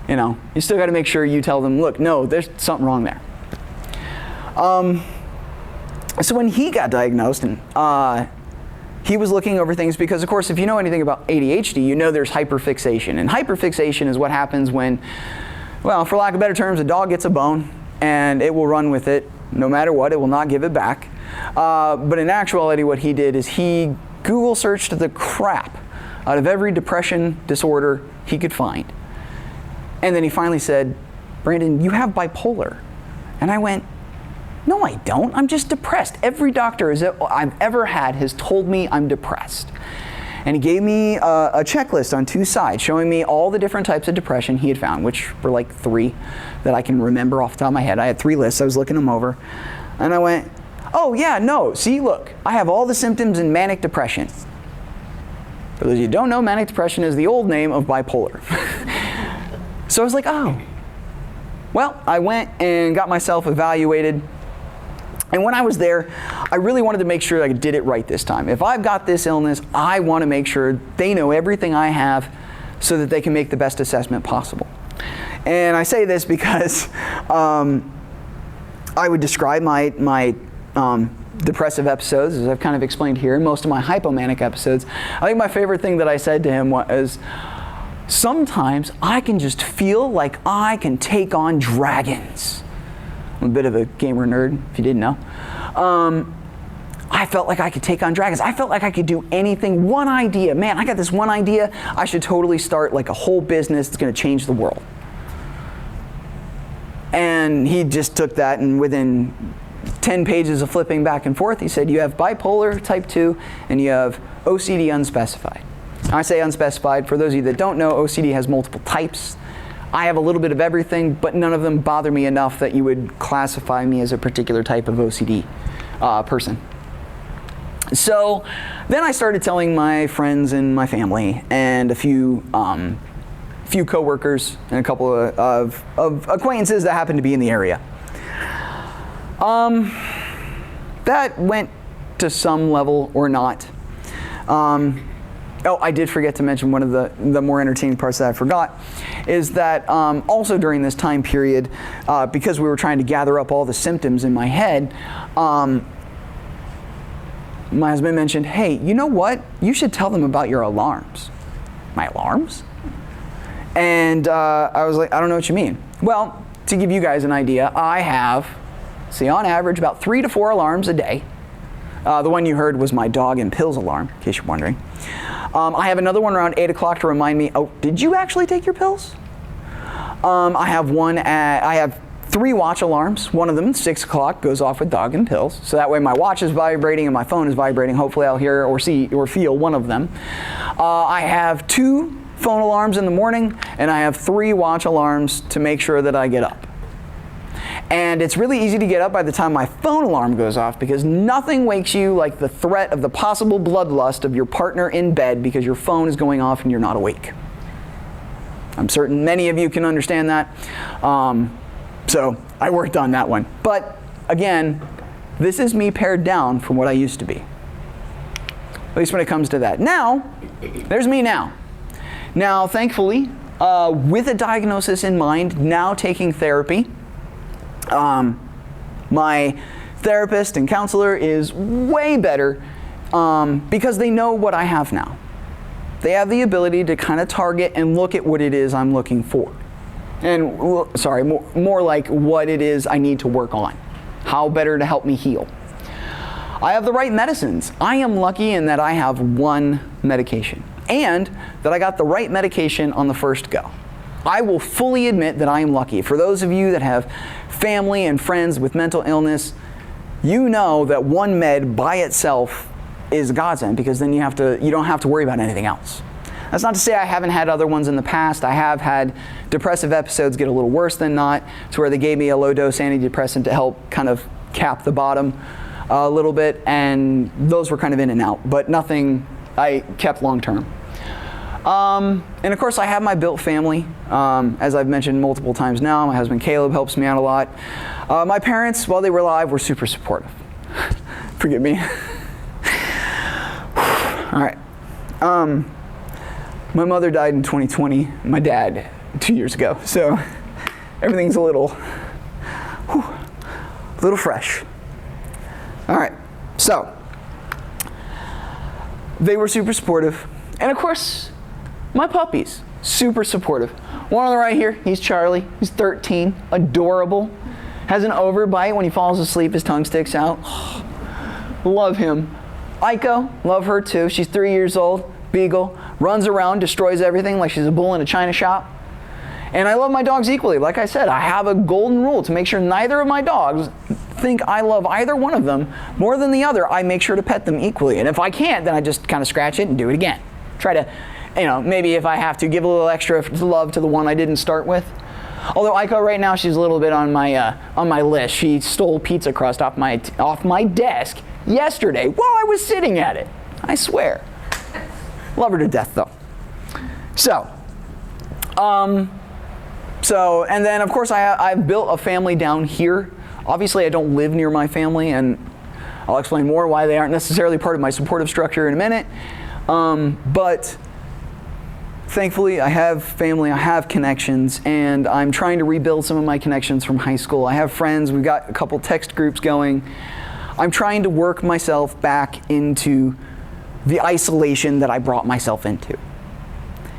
you still got to make sure you tell them, look, no, there's something wrong there. So when he got diagnosed, and he was looking over things because, of course, if you know anything about ADHD, you know there's hyperfixation. And hyperfixation is what happens when, well, for lack of better terms, a dog gets a bone and it will run with it no matter what. It will not give it back. But in actuality, what he did is he Google searched the crap out of every depression disorder he could find. And then he finally said, Brandon, you have bipolar. And I went, no, I don't. I'm just depressed. Every doctor I've ever had has told me I'm depressed. And he gave me a checklist on 2 sides showing me all the different types of depression he had found, which were like 3 that I can remember off the top of my head. I had 3 lists. I was looking them over. And I went, oh, yeah, no. See, look, I have all the symptoms in manic depression. For those of you who don't know, manic depression is the old name of bipolar. So I was like, oh. Well, I went and got myself evaluated. And when I was there, I really wanted to make sure I did it right this time. If I've got this illness, I want to make sure they know everything I have so that they can make the best assessment possible. And I say this because I would describe my depressive episodes, as I've kind of explained here, most of my hypomanic episodes. I think my favorite thing that I said to him was, sometimes I can just feel like I can take on dragons. I'm a bit of a gamer nerd, if you didn't know. I felt like I could take on dragons. I felt like I could do anything. One idea, man, I got this one idea. I should totally start like a whole business that's going to change the world. And he just took that, and within 10 pages of flipping back and forth, he said, you have bipolar type 2 and you have OCD unspecified. I say unspecified. For those of you that don't know, OCD has multiple types. I have a little bit of everything, but none of them bother me enough that you would classify me as a particular type of OCD person. So then I started telling my friends and my family and a few coworkers and a couple of acquaintances that happened to be in the area. That went to some level or not. Oh, I did forget to mention one of the more entertaining parts that I forgot is that also during this time period, because we were trying to gather up all the symptoms in my head, my husband mentioned, hey, you know what? You should tell them about your alarms. My alarms? And I was like, I don't know what you mean. Well, to give you guys an idea, I have, on average, about 3 to 4 alarms a day. The one you heard was my dog and pills alarm, in case you're wondering. I have another one around 8 o'clock to remind me, oh, did you actually take your pills? I have 3 watch alarms. One of them, 6 o'clock, goes off with dog and pills. So that way my watch is vibrating and my phone is vibrating. Hopefully I'll hear or see or feel one of them. I have 2 phone alarms in the morning, and I have 3 watch alarms to make sure that I get up. And it's really easy to get up by the time my phone alarm goes off because nothing wakes you like the threat of the possible bloodlust of your partner in bed because your phone is going off and you're not awake. I'm certain many of you can understand that. So I worked on that one. But again, this is me pared down from what I used to be. At least when it comes to that. Now, there's me now. Now, thankfully, with a diagnosis in mind, now taking therapy, my therapist and counselor is way better because they know what I have now. They have the ability to kind of target and look at what it is I'm looking for. And, sorry, more like what it is I need to work on. How better to help me heal. I have the right medicines. I am lucky in that I have 1 medication and that I got the right medication on the first go. I will fully admit that I am lucky. For those of you that have family and friends with mental illness, you know that 1 med by itself is a godsend because then you don't have to worry about anything else. That's not to say I haven't had other ones in the past. I have had depressive episodes get a little worse than not, to where they gave me a low-dose antidepressant to help kind of cap the bottom a little bit, and those were kind of in and out, but nothing I kept long-term. And of course I have my built family, as I've mentioned multiple times now. My husband Caleb helps me out a lot. My parents, while they were alive, were super supportive. Forgive me. All right. My mother died in 2020, my dad 2 years ago, so everything's a little fresh. All right, so they were super supportive, and of course, my puppies, super supportive. One on the right here, he's Charlie, he's 13, adorable, has an overbite. When he falls asleep, his tongue sticks out. Love him. Aiko, love her too, she's 3 years old, beagle, runs around, destroys everything like she's a bull in a china shop. And I love my dogs equally. Like I said, I have a golden rule to make sure neither of my dogs think I love either one of them more than the other. I make sure to pet them equally. And if I can't, then I just kind of scratch it and do it again. Try to, maybe if I have to, give a little extra love to the one I didn't start with. Although Aiko right now, she's a little bit on my list. She stole pizza crust off my desk yesterday while I was sitting at it. I swear. Love her to death, though. So, and then of course I've built a family down here. Obviously I don't live near my family, and I'll explain more why they aren't necessarily part of my supportive structure in a minute. But thankfully I have family, I have connections, and I'm trying to rebuild some of my connections from high school. I have friends, we've got a couple text groups going. I'm trying to work myself back into the isolation that I brought myself into.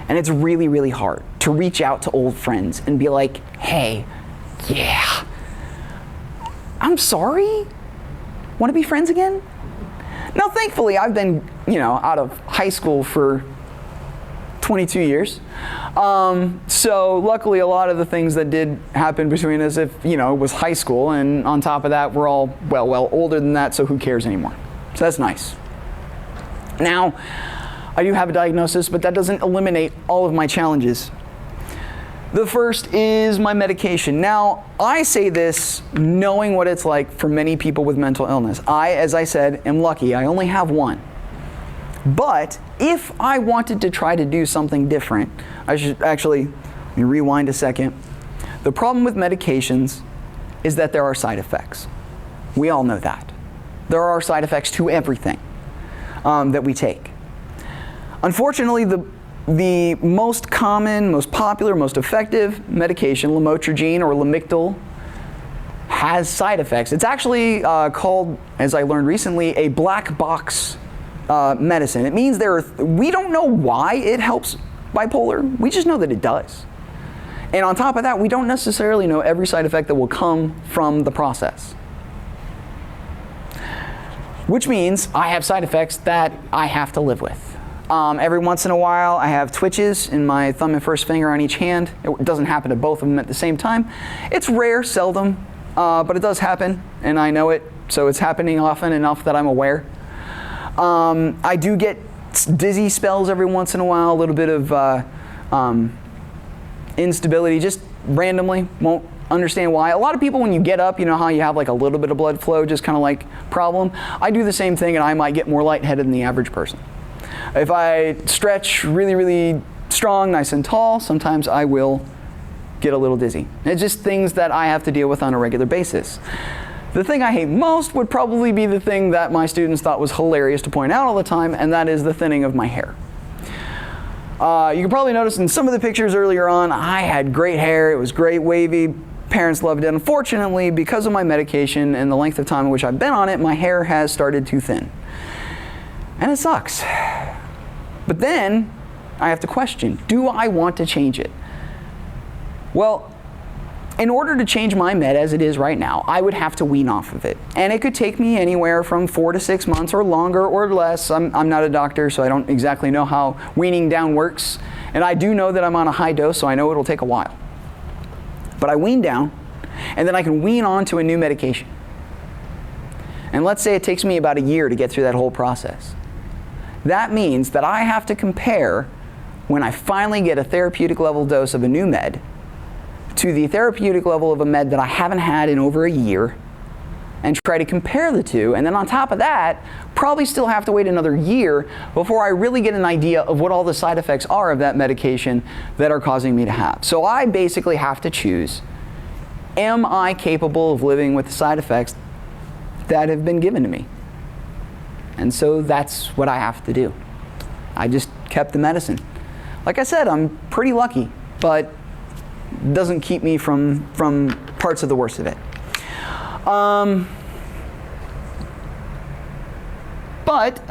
And it's really, really hard to reach out to old friends and be like, hey, yeah, I'm sorry, want to be friends again? Now, thankfully, I've been, out of high school for 22 years. So luckily, a lot of the things that did happen between us, it was high school, and on top of that, we're all well older than that, so who cares anymore? So that's nice. Now, I do have a diagnosis, but that doesn't eliminate all of my challenges. The first is my medication. Now, I say this knowing what it's like for many people with mental illness. I, as I said, am lucky. I only have one. But if I wanted to try to do something different, I should actually, let me rewind a second. The problem with medications is that there are side effects. We all know that. There are side effects to everything that we take. Unfortunately, the most common, most popular, most effective medication, lamotrigine or Lamictal, has side effects. It's actually called, as I learned recently, a black box medicine. It means we don't know why it helps bipolar. We just know that it does. And on top of that, we don't necessarily know every side effect that will come from the process. Which means I have side effects that I have to live with. Every once in a while, I have twitches in my thumb and first finger on each hand. It doesn't happen to both of them at the same time. It's rare, seldom, but it does happen, and I know it, so it's happening often enough that I'm aware. I do get dizzy spells every once in a while, a little bit of instability, just randomly, won't understand why. A lot of people, when you get up, you know how you have like a little bit of blood flow, just kind of like problem? I do the same thing, and I might get more lightheaded than the average person. If I stretch really, really strong, nice and tall, sometimes I will get a little dizzy. It's just things that I have to deal with on a regular basis. The thing I hate most would probably be the thing that my students thought was hilarious to point out all the time, and that is the thinning of my hair. You can probably notice in some of the pictures earlier on, I had great hair, it was great, wavy, parents loved it. Unfortunately, because of my medication and the length of time in which I've been on it, my hair has started to thin. And it sucks. But then I have to question, do I want to change it? Well, in order to change my med as it is right now, I would have to wean off of it. And it could take me anywhere from 4 to 6 months or longer or less. I'm not a doctor, so I don't exactly know how weaning down works. And I do know that I'm on a high dose, so I know it'll take a while. But I wean down, and then I can wean on to a new medication. And let's say it takes me about a year to get through that whole process. That means that I have to compare when I finally get a therapeutic level dose of a new med to the therapeutic level of a med that I haven't had in over a year, and try to compare the two. And then on top of that, probably still have to wait another year before I really get an idea of what all the side effects are of that medication that are causing me to have. So I basically have to choose, am I capable of living with the side effects that have been given to me? And so that's what I have to do. I just kept the medicine. Like I said, I'm pretty lucky, but it doesn't keep me from parts of the worst of it. But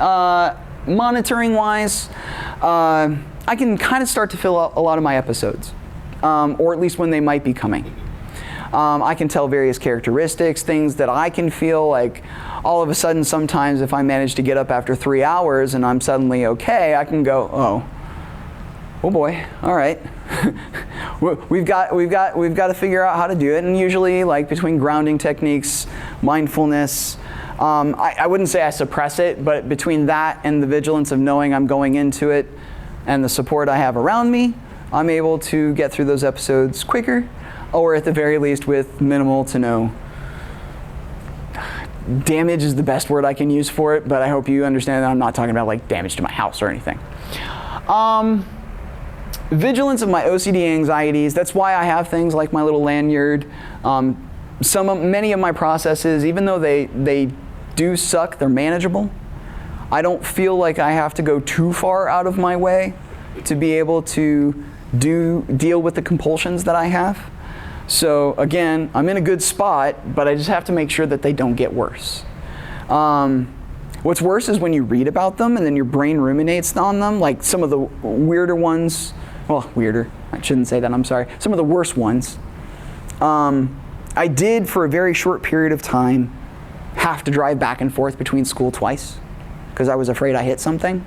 monitoring wise, I can kind of start to fill out a lot of my episodes, or at least when they might be coming. I can tell various characteristics, things that I can feel like all of a sudden sometimes if I manage to get up after 3 hours and I'm suddenly okay, I can go, oh boy, all right. we've got to figure out how to do it. And usually, like between grounding techniques, mindfulness, I wouldn't say I suppress it, but between that and the vigilance of knowing I'm going into it and the support I have around me, I'm able to get through those episodes quicker, or at the very least with minimal to no damage is the best word I can use for it, but I hope you understand that I'm not talking about like damage to my house or anything. Vigilance of my OCD anxieties, that's why I have things like my little lanyard. Many of my processes, even though they do suck, they're manageable. I don't feel like I have to go too far out of my way to be able to deal with the compulsions that I have. So again, I'm in a good spot, but I just have to make sure that they don't get worse. What's worse is when you read about them and then your brain ruminates on them, like some of the weirder ones. Well, weirder, I shouldn't say that, I'm sorry. Some of the worst ones. I did, for a very short period of time, have to drive back and forth between school twice because I was afraid I hit something.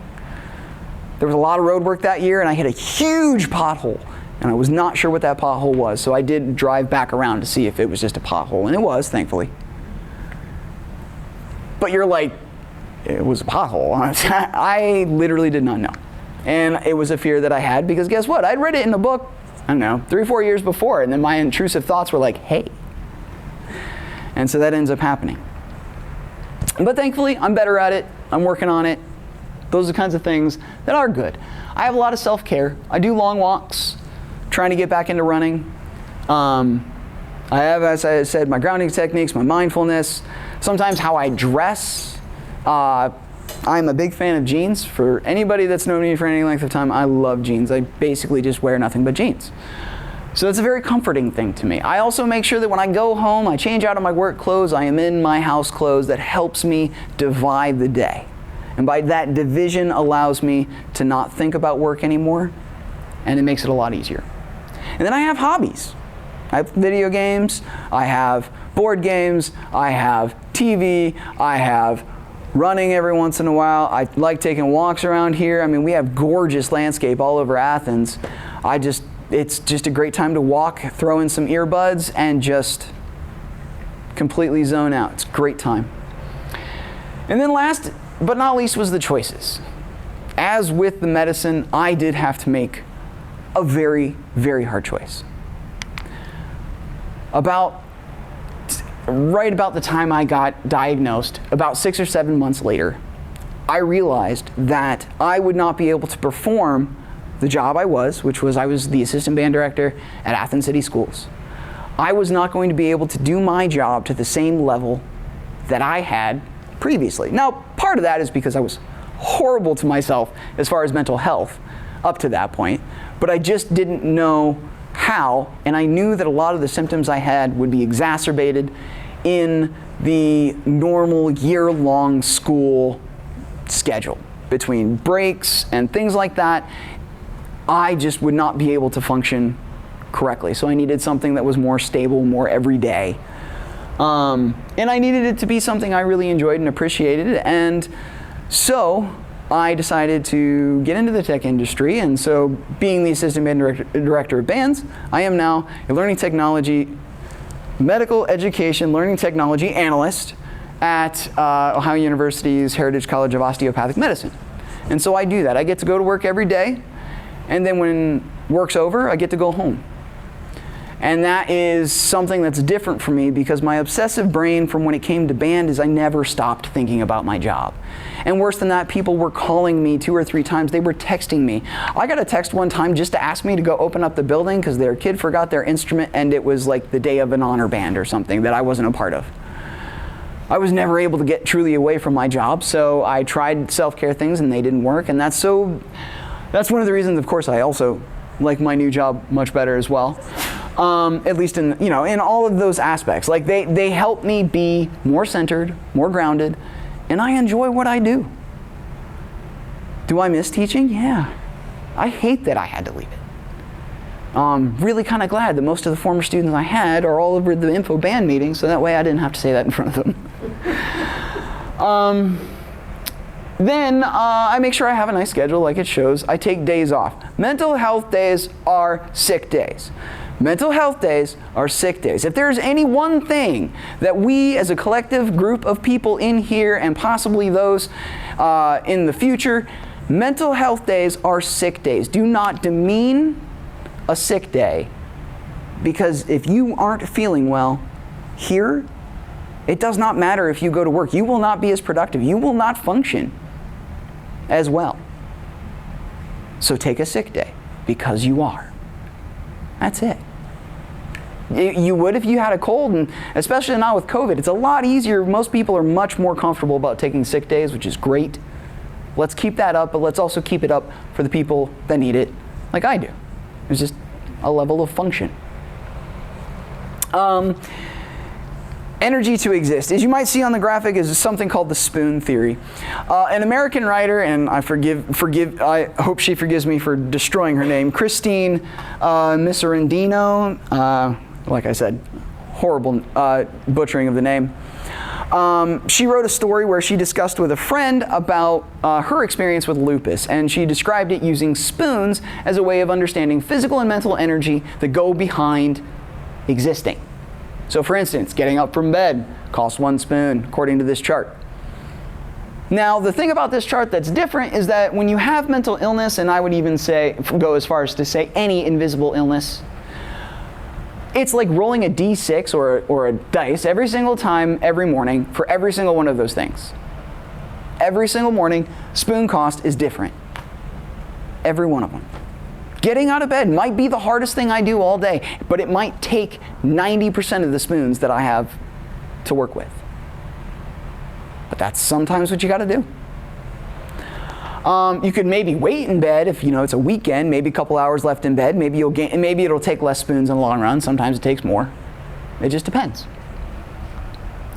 There was a lot of road work that year, and I hit a huge pothole, and I was not sure what that pothole was, so I did drive back around to see if it was just a pothole, and it was, thankfully. But you're like, it was a pothole. I literally did not know. And it was a fear that I had because guess what? I'd read it in the book, I don't know, 3 or 4 years before, and then my intrusive thoughts were like, hey. And so that ends up happening. But thankfully, I'm better at it. I'm working on it. Those are the kinds of things that are good. I have a lot of self-care. I do long walks, trying to get back into running. I have, as I said, my grounding techniques, my mindfulness, sometimes how I dress. I'm a big fan of jeans. For anybody that's known me for any length of time, I love jeans. I basically just wear nothing but jeans. So that's a very comforting thing to me. I also make sure that when I go home, I change out of my work clothes, I am in my house clothes. That helps me divide the day. And by that, division allows me to not think about work anymore, and it makes it a lot easier. And then I have hobbies. I have video games, I have board games, I have TV, I have running every once in a while. I like taking walks around here. I mean, we have gorgeous landscape all over Athens. It's just a great time to walk, throw in some earbuds, and just completely zone out. It's a great time. And then last but not least was the choices. As with the medicine, I did have to make a very, very hard choice. Right about the time I got diagnosed, about 6 or 7 months later, I realized that I would not be able to perform the job I was, which was I was the assistant band director at Athens City Schools. I was not going to be able to do my job to the same level that I had previously. Now, part of that is because I was horrible to myself as far as mental health up to that point, but I just didn't know how, and I knew that a lot of the symptoms I had would be exacerbated in the normal year-long school schedule. Between breaks and things like that, I just would not be able to function correctly. So I needed something that was more stable, more everyday. And I needed it to be something I really enjoyed and appreciated. And so I decided to get into the tech industry. And so being the assistant band director of bands, I am now a medical education learning technology analyst at Ohio University's Heritage College of Osteopathic Medicine. And so I do that. I get to go to work every day. And then when work's over, I get to go home. And that is something that's different for me because my obsessive brain from when it came to band is I never stopped thinking about my job. And worse than that, people were calling me 2 or 3 times. They were texting me. I got a text one time just to ask me to go open up the building because their kid forgot their instrument and it was like the day of an honor band or something that I wasn't a part of. I was never able to get truly away from my job, so I tried self-care things and they didn't work. And that's one of the reasons, of course, I also like my new job much better as well. At least in all of those aspects. Like they help me be more centered, more grounded, and I enjoy what I do. Do I miss teaching? Yeah. I hate that I had to leave it. Really kind of glad that most of the former students I had are all over the info band meeting, so that way I didn't have to say that in front of them. Then I make sure I have a nice schedule like it shows. I take days off. Mental health days are sick days. Mental health days are sick days. If there's any one thing that we as a collective group of people in here and possibly those in the future, mental health days are sick days. Do not demean a sick day, because if you aren't feeling well here, it does not matter if you go to work. You will not be as productive. You will not function as well. So take a sick day because you are. That's it. You would if you had a cold, and especially now with COVID, it's a lot easier. Most people are much more comfortable about taking sick days, which is great. Let's keep that up, but let's also keep it up for the people that need it, like I do. There's just a level of function. Energy to exist. As you might see on the graphic is something called the spoon theory. An American writer, and I hope she forgives me for destroying her name, Christine Miserandino, like I said, horrible butchering of the name. She wrote a story where she discussed with a friend about her experience with lupus, and she described it using spoons as a way of understanding physical and mental energy that go behind existing. So for instance, getting up from bed costs 1 spoon, according to this chart. Now, the thing about this chart that's different is that when you have mental illness, and I would even go as far as to say any invisible illness, it's like rolling a D6 or a dice every single time, every morning, for every single one of those things. Every single morning, spoon cost is different. Every one of them. Getting out of bed might be the hardest thing I do all day, but it might take 90% of the spoons that I have to work with. But that's sometimes what you got to do. You could maybe wait in bed if it's a weekend, maybe a couple hours left in bed. Maybe it'll take less spoons in the long run. Sometimes it takes more. It just depends.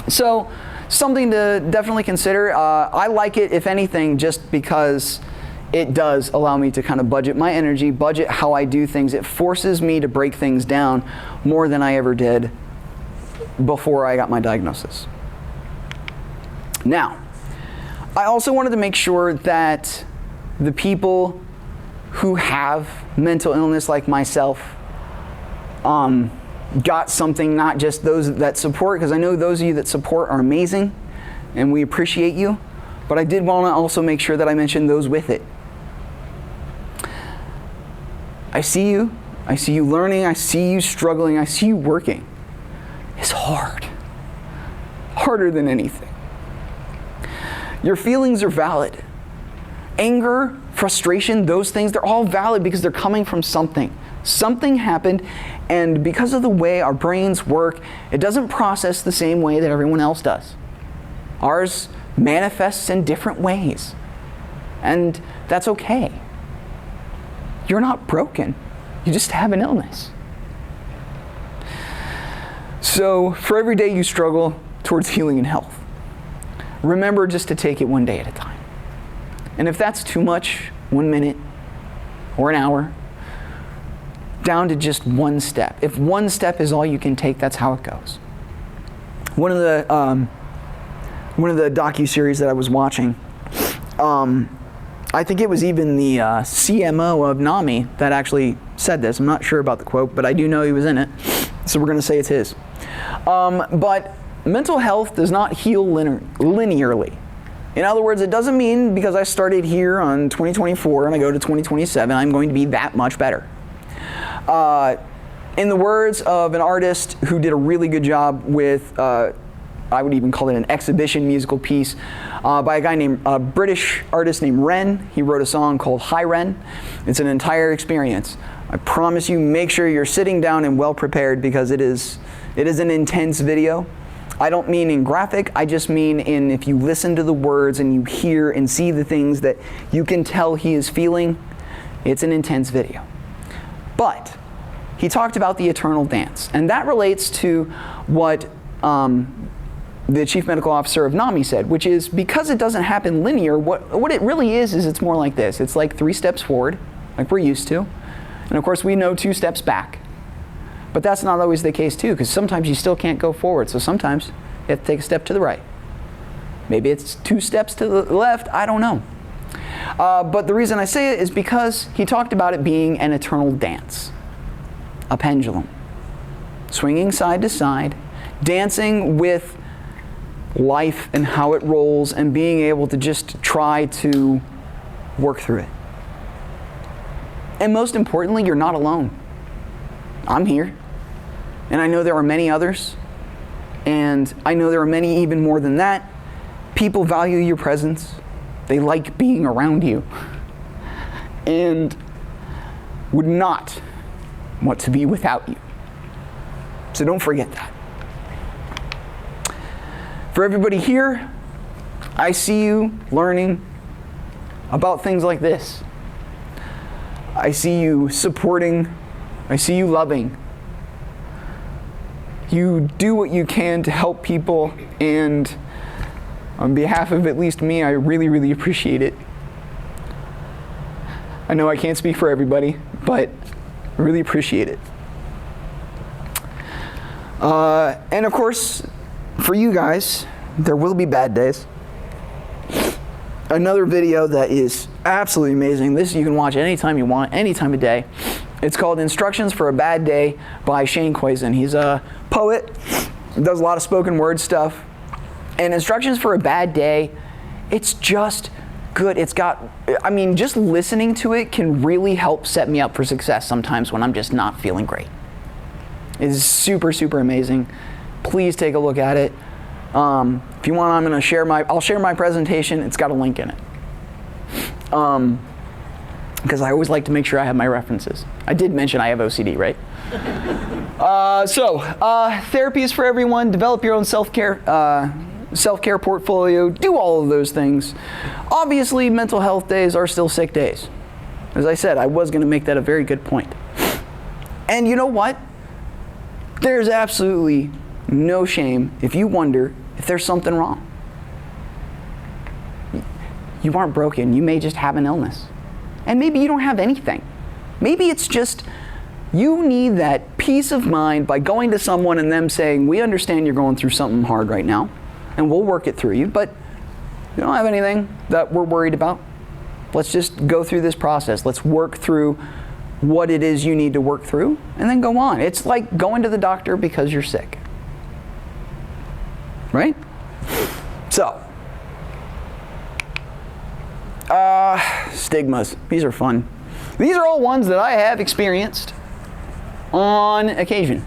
So something to definitely consider. I like it, if anything, just because it does allow me to kind of budget my energy, budget how I do things. It forces me to break things down more than I ever did before I got my diagnosis. Now, I also wanted to make sure that the people who have mental illness like myself got something, not just those that support, because I know those of you that support are amazing and we appreciate you, but I did want to also make sure that I mentioned those with it. I see you learning, I see you struggling, I see you working. It's hard. Harder than anything. Your feelings are valid. Anger, frustration, those things, they're all valid because they're coming from something. Something happened, and because of the way our brains work, it doesn't process the same way that everyone else does. Ours manifests in different ways, and that's okay. You're not broken. You just have an illness. So, for every day you struggle towards healing and health, remember just to take it one day at a time. And if that's too much, 1 minute or an hour, down to just one step. If one step is all you can take, that's how it goes. One of the docu-series that I was watching, I think it was even the CMO of NAMI that actually said this. I'm not sure about the quote, but I do know he was in it, so we're going to say it's his. But mental health does not heal linearly. In other words, it doesn't mean because I started here on 2024 and I go to 2027, I'm going to be that much better. In the words of an artist who did a really good job with, I would even call it an exhibition musical piece, by a guy named, a British artist named Ren. He wrote a song called Hi Ren. It's an entire experience. I promise you, make sure you're sitting down and well prepared because it is an intense video. I don't mean in graphic, I just mean in if you listen to the words and you hear and see the things that you can tell he is feeling, it's an intense video. But he talked about the eternal dance, and that relates to what the chief medical officer of NAMI said, which is because it doesn't happen linear, what it really is it's more like this. It's like 3 steps forward, like we're used to, and of course we know 2 steps back. But that's not always the case too, because sometimes you still can't go forward, so sometimes you have to take a step to the right. Maybe it's 2 steps to the left, I don't know. But the reason I say it is because he talked about it being an eternal dance, a pendulum, swinging side to side, dancing with life and how it rolls, and being able to just try to work through it. And most importantly, you're not alone. I'm here, and I know there are many others, and I know there are many even more than that. People value your presence. They like being around you, and would not want to be without you. So don't forget that. For everybody here, I see you learning about things like this. I see you supporting. I see you loving. You do what you can to help people, and on behalf of at least me, I really, really appreciate it. I know I can't speak for everybody, but I really appreciate it. And of course, for you guys, There will be bad days. Another video that is absolutely amazing. This you can watch anytime you want, any time of day. It's called Instructions for a Bad Day by Shane Koyczan. He's a poet, does a lot of spoken word stuff. And Instructions for a Bad Day, it's just good. It's got, I mean, just listening to it can really help set me up for success sometimes when I'm just not feeling great. It is super, super amazing. Please take a look at it. If you want, I'll share my presentation. It's got a link in it. Because I always like to make sure I have my references. I did mention I have OCD, right? Therapy is for everyone. Develop your own self-care portfolio. Do all of those things. Obviously, mental health days are still sick days. As I said, I was going to make that a very good point. And you know what? There's absolutely no shame if you wonder if there's something wrong. You aren't broken. You may just have an illness. And maybe you don't have anything. Maybe it's just you need that peace of mind by going to someone and them saying, we understand you're going through something hard right now, and we'll work it through you, but you don't have anything that we're worried about. Let's just go through this process. Let's work through what it is you need to work through, and then go on. It's like going to the doctor because you're sick. Right? So, stigmas. These are fun. These are all ones that I have experienced on occasion.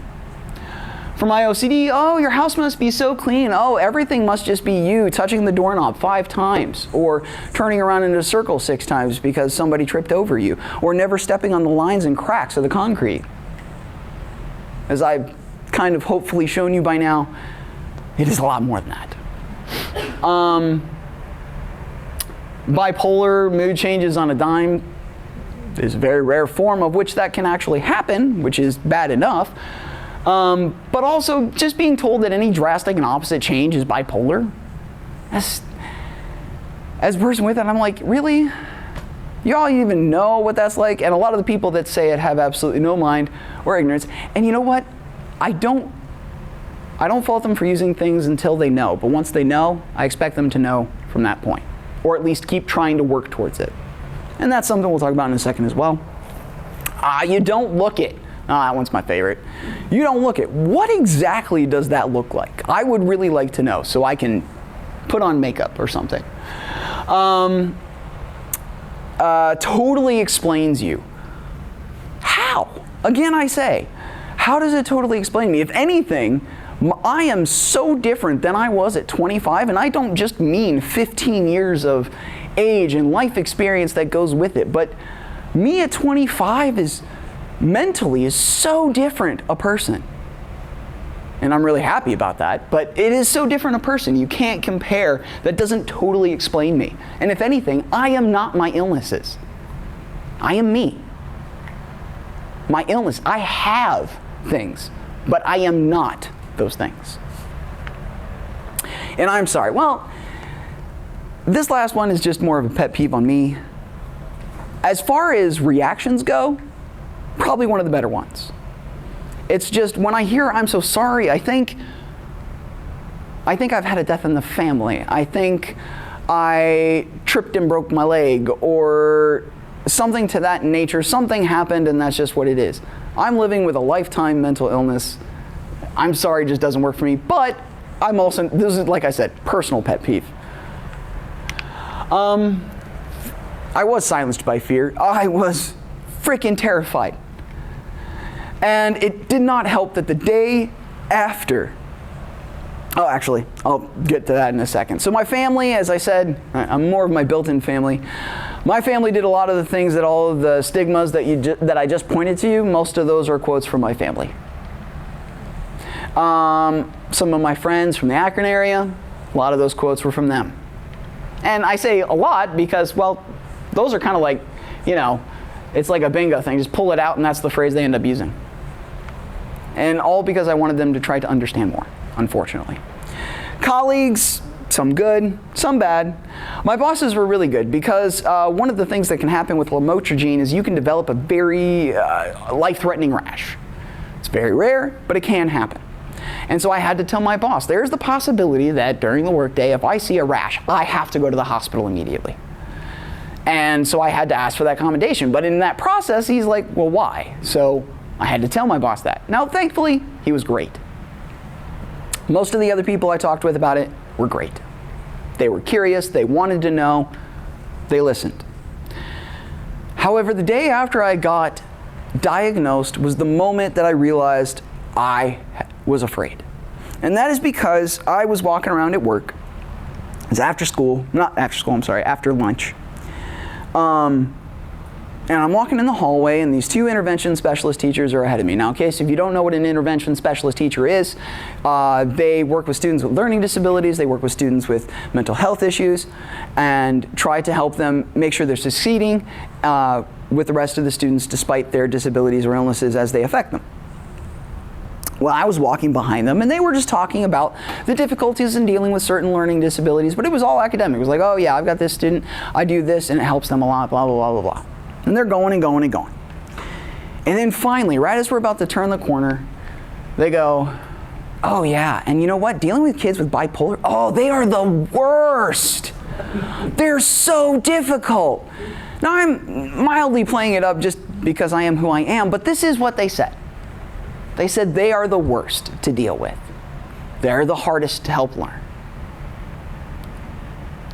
For my OCD, oh, your house must be so clean. Oh, everything must just be you touching the doorknob 5 times, or turning around in a circle 6 times because somebody tripped over you, or never stepping on the lines and cracks of the concrete. As I've kind of hopefully shown you by now, it is a lot more than that. Bipolar, mood changes on a dime, is a very rare form of which that can actually happen, which is bad enough. But also just being told that any drastic and opposite change is bipolar. As a person with it, I'm like, really? Y'all even know what that's like? And a lot of the people that say it have absolutely no mind or ignorance. And you know what? I don't fault them for using things until they know. But once they know, I expect them to know from that point. Or at least keep trying to work towards it. And that's something we'll talk about in a second as well. You don't look it. That one's my favorite. You don't look it. What exactly does that look like? I would really like to know so I can put on makeup or something. Totally explains you. How? Again, I say, how does it totally explain me? If anything, I am so different than I was at 25, and I don't just mean 15 years of age and life experience that goes with it, but me at 25 is mentally so different a person. And I'm really happy about that, but it is so different a person. You can't compare. That doesn't totally explain me. And if anything, I am not my illnesses. I am me. My illness, I have things, but I am not those things. And I'm sorry. Well, this last one is just more of a pet peeve on me. As far as reactions go, probably one of the better ones. It's just when I hear I'm so sorry, I think I've had a death in the family. I think I tripped and broke my leg, or something to that nature. Something happened and that's just what it is. I'm living with a lifetime mental illness. I'm sorry, it just doesn't work for me. But I'm also, this is, like I said, personal pet peeve. I was silenced by fear. I was freaking terrified. And it did not help that the day after, oh, actually, I'll get to that in a second. So my family, as I said, I'm more of my built-in family. My family did a lot of the things that all of the stigmas that I just pointed to you, most of those are quotes from my family. Some of my friends from the Akron area, a lot of those quotes were from them. And I say a lot because, well, those are kind of like, you know, it's like a bingo thing. Just pull it out and that's the phrase they end up using. And all because I wanted them to try to understand more, unfortunately. Colleagues, some good, some bad. My bosses were really good because one of the things that can happen with lamotrigine is you can develop a very life-threatening rash. It's very rare, but it can happen. And so I had to tell my boss, there's the possibility that during the workday, if I see a rash, I have to go to the hospital immediately. And so I had to ask for that accommodation. But in that process, he's like, well, why? So I had to tell my boss that. Now, thankfully, he was great. Most of the other people I talked with about it were great. They were curious, they wanted to know, they listened. However, the day after I got diagnosed was the moment that I realized I was afraid. And that is because I was walking around at work. It was after lunch. And I'm walking in the hallway, and these two intervention specialist teachers are ahead of me. Now, in case if you don't know what an intervention specialist teacher is, they work with students with learning disabilities, they work with students with mental health issues, and try to help them make sure they're succeeding with the rest of the students despite their disabilities or illnesses as they affect them. Well, I was walking behind them, and they were just talking about the difficulties in dealing with certain learning disabilities, but it was all academic. It was like, oh yeah, I've got this student, I do this, and it helps them a lot, blah, blah, blah, blah, blah. And they're going and going and going. And then finally, right as we're about to turn the corner, they go, oh yeah, and you know what? Dealing with kids with bipolar, oh, they are the worst. They're so difficult. Now, I'm mildly playing it up just because I am who I am, but this is what they said. They said they are the worst to deal with. They're the hardest to help learn.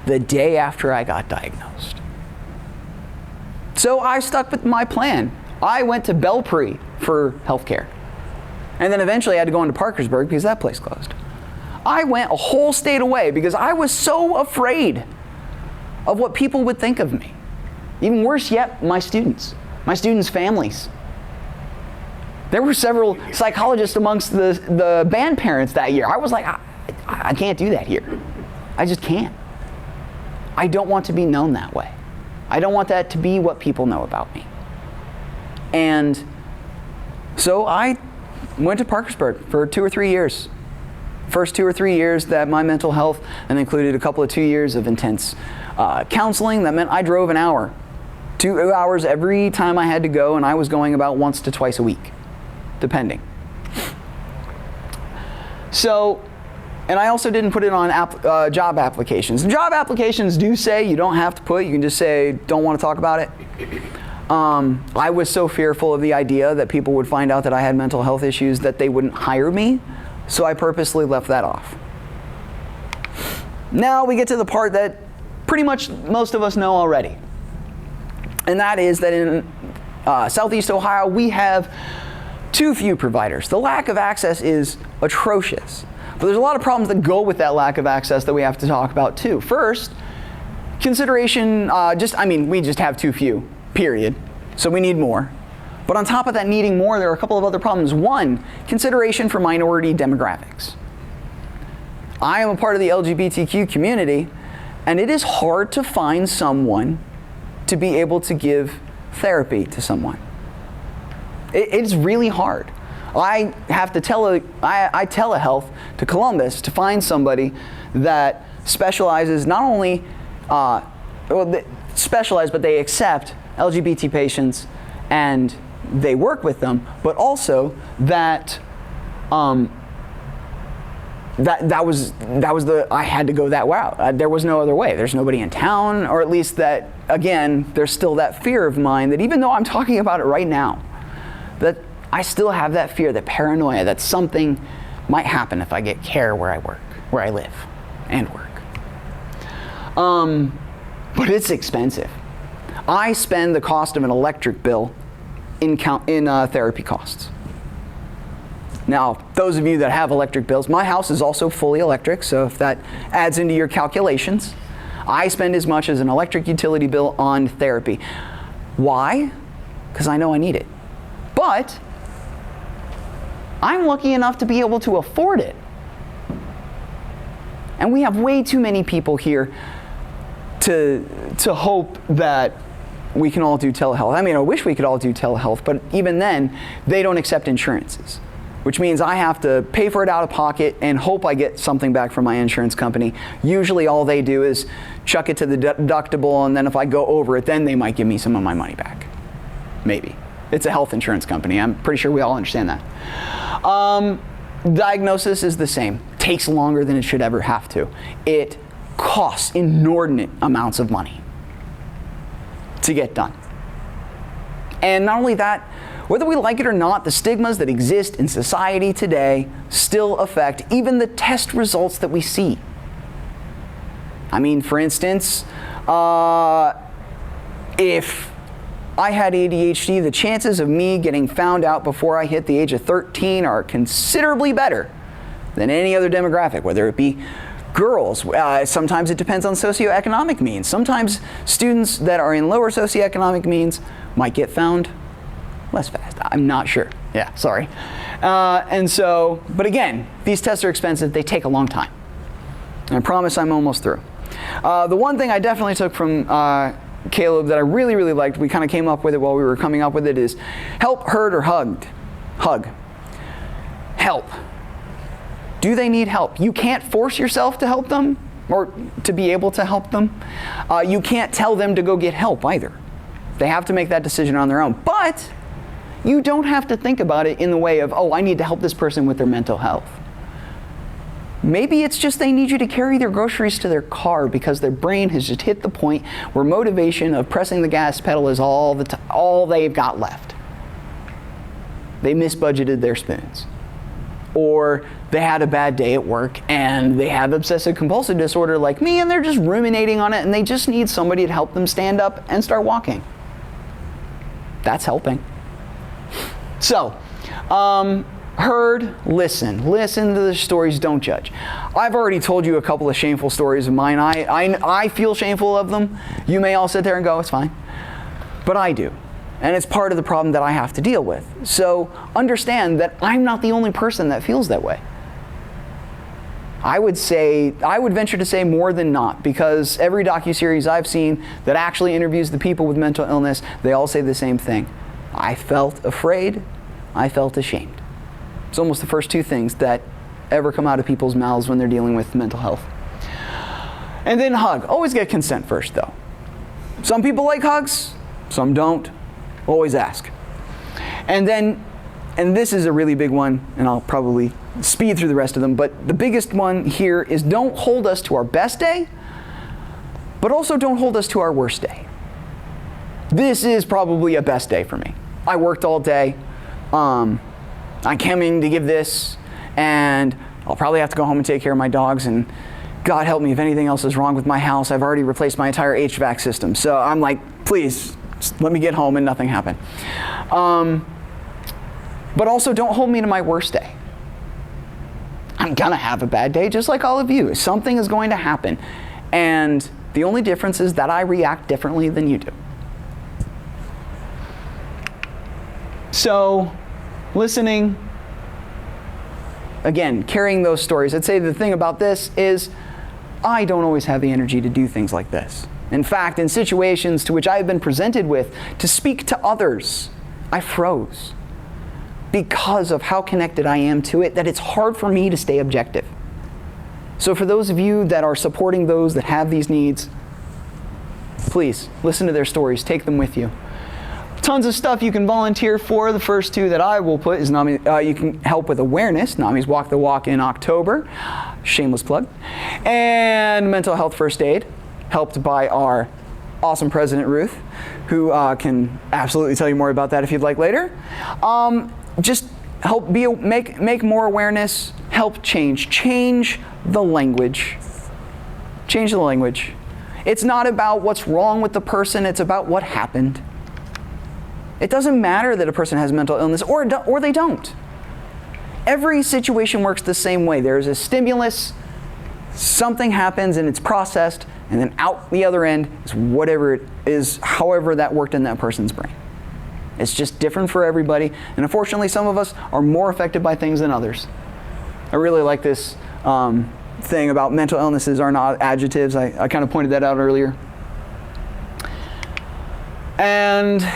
The day after I got diagnosed. So I stuck with my plan. I went to Belpre for healthcare. And then eventually I had to go into Parkersburg because that place closed. I went a whole state away because I was so afraid of what people would think of me. Even worse yet, my students' families. There were several psychologists amongst the band parents that year. I was like, I can't do that here. I just can't. I don't want to be known that way. I don't want that to be what people know about me. And so I went to Parkersburg for 2 or 3 years. First 2 or 3 years that my mental health and included a couple of 2 years of intense counseling. That meant I drove an hour, 2 hours every time I had to go, and I was going about once to twice a week, depending. So, and I also didn't put it on job applications. And job applications do say you don't have to put, you can just say, don't want to talk about it. I was so fearful of the idea that people would find out that I had mental health issues that they wouldn't hire me, so I purposely left that off. Now we get to the part that pretty much most of us know already. And that is that in Southeast Ohio, we have too few providers. The lack of access is atrocious. But there's a lot of problems that go with that lack of access that we have to talk about too. First, consideration, we just have too few, period. So we need more. But on top of that needing more, there are a couple of other problems. One, consideration for minority demographics. I am a part of the LGBTQ community, and it is hard to find someone to be able to give therapy to someone. It's really hard. I have to telehealth to Columbus to find somebody that specializes not only, specialize, but they accept LGBT patients and they work with them, but also that I had to go that route. There was no other way. There's nobody in town, or at least that, again, there's still that fear of mine that even though I'm talking about it right now, that I still have that fear, that paranoia, that something might happen if I get care where I work, where I live and work. But it's expensive. I spend the cost of an electric bill in therapy costs. Now, those of you that have electric bills, my house is also fully electric, so if that adds into your calculations, I spend as much as an electric utility bill on therapy. Why? Because I know I need it. But I'm lucky enough to be able to afford it. And we have way too many people here to hope that we can all do telehealth. I mean, I wish we could all do telehealth, but even then, they don't accept insurances, which means I have to pay for it out of pocket and hope I get something back from my insurance company. Usually all they do is chuck it to the deductible, and then if I go over it, then they might give me some of my money back. Maybe. It's a health insurance company. I'm pretty sure we all understand that. Diagnosis is the same. Takes longer than it should ever have to. It costs inordinate amounts of money to get done. And not only that, whether we like it or not, the stigmas that exist in society today still affect even the test results that we see. I mean, for instance, if I had ADHD, the chances of me getting found out before I hit the age of 13 are considerably better than any other demographic, whether it be girls. Sometimes it depends on socioeconomic means. Sometimes students that are in lower socioeconomic means might get found less fast. I'm not sure. Yeah, sorry. And so, but again, these tests are expensive. They take a long time. And I promise I'm almost through. The one thing I definitely took from Caleb that I really, really liked, we kind of came up with it while we were coming up with it, is help, heard, or hugged. Hug. Help. Do they need help? You can't force yourself to help them or to be able to help them. You can't tell them to go get help either. They have to make that decision on their own. But you don't have to think about it in the way of, oh, I need to help this person with their mental health. Maybe it's just they need you to carry their groceries to their car because their brain has just hit the point where motivation of pressing the gas pedal is all they've got left. They misbudgeted their spoons. Or they had a bad day at work and they have obsessive compulsive disorder like me and they're just ruminating on it and they just need somebody to help them stand up and start walking. That's helping. So, heard, listen to the stories, don't judge. I've already told you a couple of shameful stories of mine. I feel shameful of them. You may all sit there and go, it's fine. But I do. And it's part of the problem that I have to deal with. So understand that I'm not the only person that feels that way. I would venture to say more than not, because every docuseries I've seen that actually interviews the people with mental illness, they all say the same thing. I felt afraid. I felt ashamed. It's almost the first two things that ever come out of people's mouths when they're dealing with mental health. And then hug. Always get consent first, though. Some people like hugs, some don't. Always ask. And then, and this is a really big one, and I'll probably speed through the rest of them, but the biggest one here is don't hold us to our best day, but also don't hold us to our worst day. This is probably a best day for me. I worked all day. I'm coming to give this, and I'll probably have to go home and take care of my dogs, and God help me if anything else is wrong with my house. I've already replaced my entire HVAC system. So I'm like, please, just let me get home and nothing happen. But also don't hold me to my worst day. I'm gonna have a bad day just like all of you. Something is going to happen. And the only difference is that I react differently than you do. So, listening, again, carrying those stories. I'd say the thing about this is I don't always have the energy to do things like this. In fact, in situations to which I have been presented with to speak to others, I froze because of how connected I am to it, that it's hard for me to stay objective. So for those of you that are supporting those that have these needs, please listen to their stories, take them with you. Tons of stuff you can volunteer for. The first two that I will put is NAMI, you can help with awareness. NAMI's Walk the Walk in October, shameless plug, and mental health first aid, helped by our awesome president Ruth, who can absolutely tell you more about that if you'd like later. Just help make more awareness, help change the language. Change the language. It's not about what's wrong with the person, it's about what happened. It doesn't matter that a person has mental illness or they don't. Every situation works the same way. There's a stimulus, something happens and it's processed, and then out the other end is whatever it is, however that worked in that person's brain. It's just different for everybody, and unfortunately some of us are more affected by things than others. I really like this thing about mental illnesses are not adjectives. I kind of pointed that out earlier. And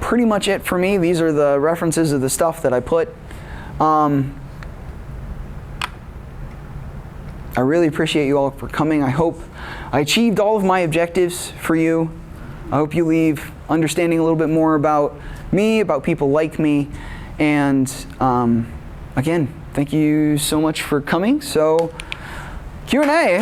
pretty much it for me. These are the references of the stuff that I put. I really appreciate you all for coming. I hope I achieved all of my objectives for you. I hope you leave understanding a little bit more about me, about people like me, and again, thank you so much for coming. So, Q&A.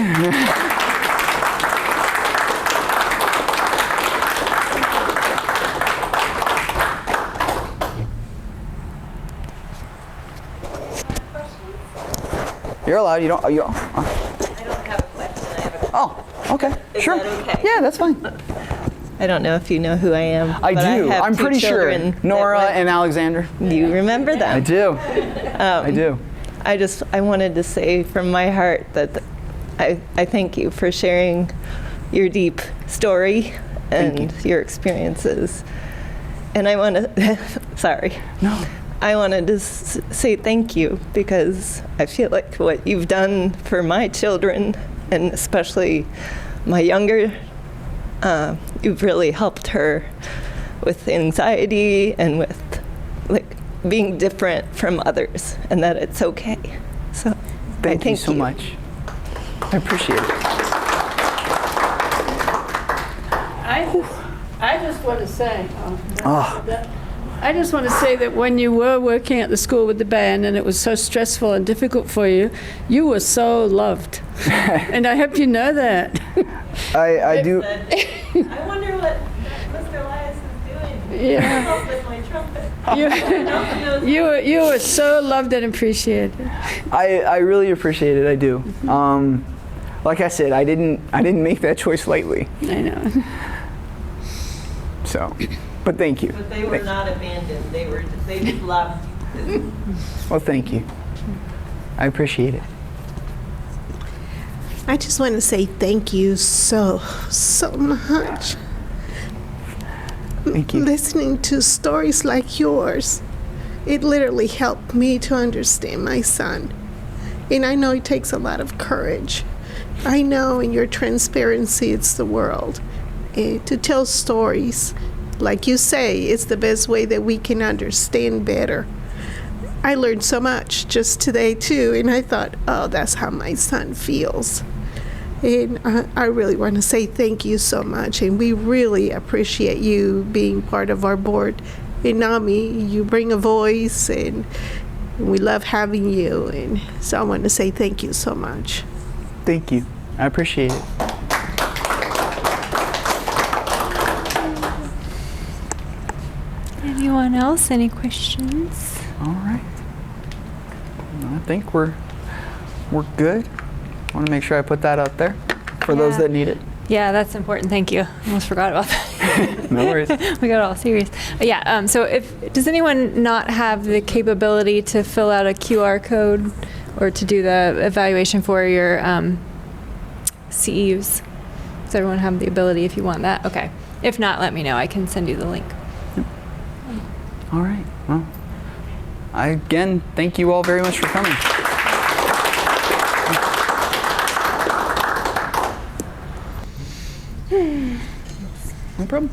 You're allowed. You don't. I don't have a question. I have a Oh, okay. Is Sure. that okay? Yeah, that's fine. I don't know if you know who I am. I but do. have I'm two pretty sure. children that Nora went- and Alexander. You remember them? I do. I do. I wanted to say from my heart that I thank you for sharing your deep story and your experiences. And I want to, sorry. No. I wanted to say thank you because I feel like what you've done for my children, and especially my younger, you've really helped her with anxiety and with like being different from others, and that it's okay. So Thank you so much. I appreciate it. I just want to say, Oh, I just want to say that when you were working at the school with the band and it was so stressful and difficult for you, you were so loved. And I hope you know that. I do. I wonder what Mr. Elias is doing. Yeah. Help with my trumpet. You were so loved and appreciated. I really appreciate it. I do. Like I said, I didn't make that choice lightly. I know. So, but thank you. But they were not abandoned. They just loved you. Well, thank you. I appreciate it. I just want to say thank you so much. Thank you. Listening to stories like yours, it literally helped me to understand my son. And I know it takes a lot of courage. I know in your transparency, it's the world. And to tell stories, like you say, it's the best way that we can understand better. I learned so much just today, too, and I thought, oh, that's how my son feels. And I really want to say thank you so much, and we really appreciate you being part of our board. And Nami, you bring a voice, and we love having you, and so I want to say thank you so much. Thank you. I appreciate it. Anyone else? Any questions? All right. I think we're good. I want to make sure I put that up there for those Yeah. that need it. Yeah, that's important. Thank you. Almost forgot about that. No worries. We got all serious. Yeah. So, does anyone not have the capability to fill out a QR code or to do the evaluation for your CEUs? Does everyone have the ability if you want that? Okay. If not, let me know. I can send you the link. All right. Well, I again thank you all very much for coming. No problem.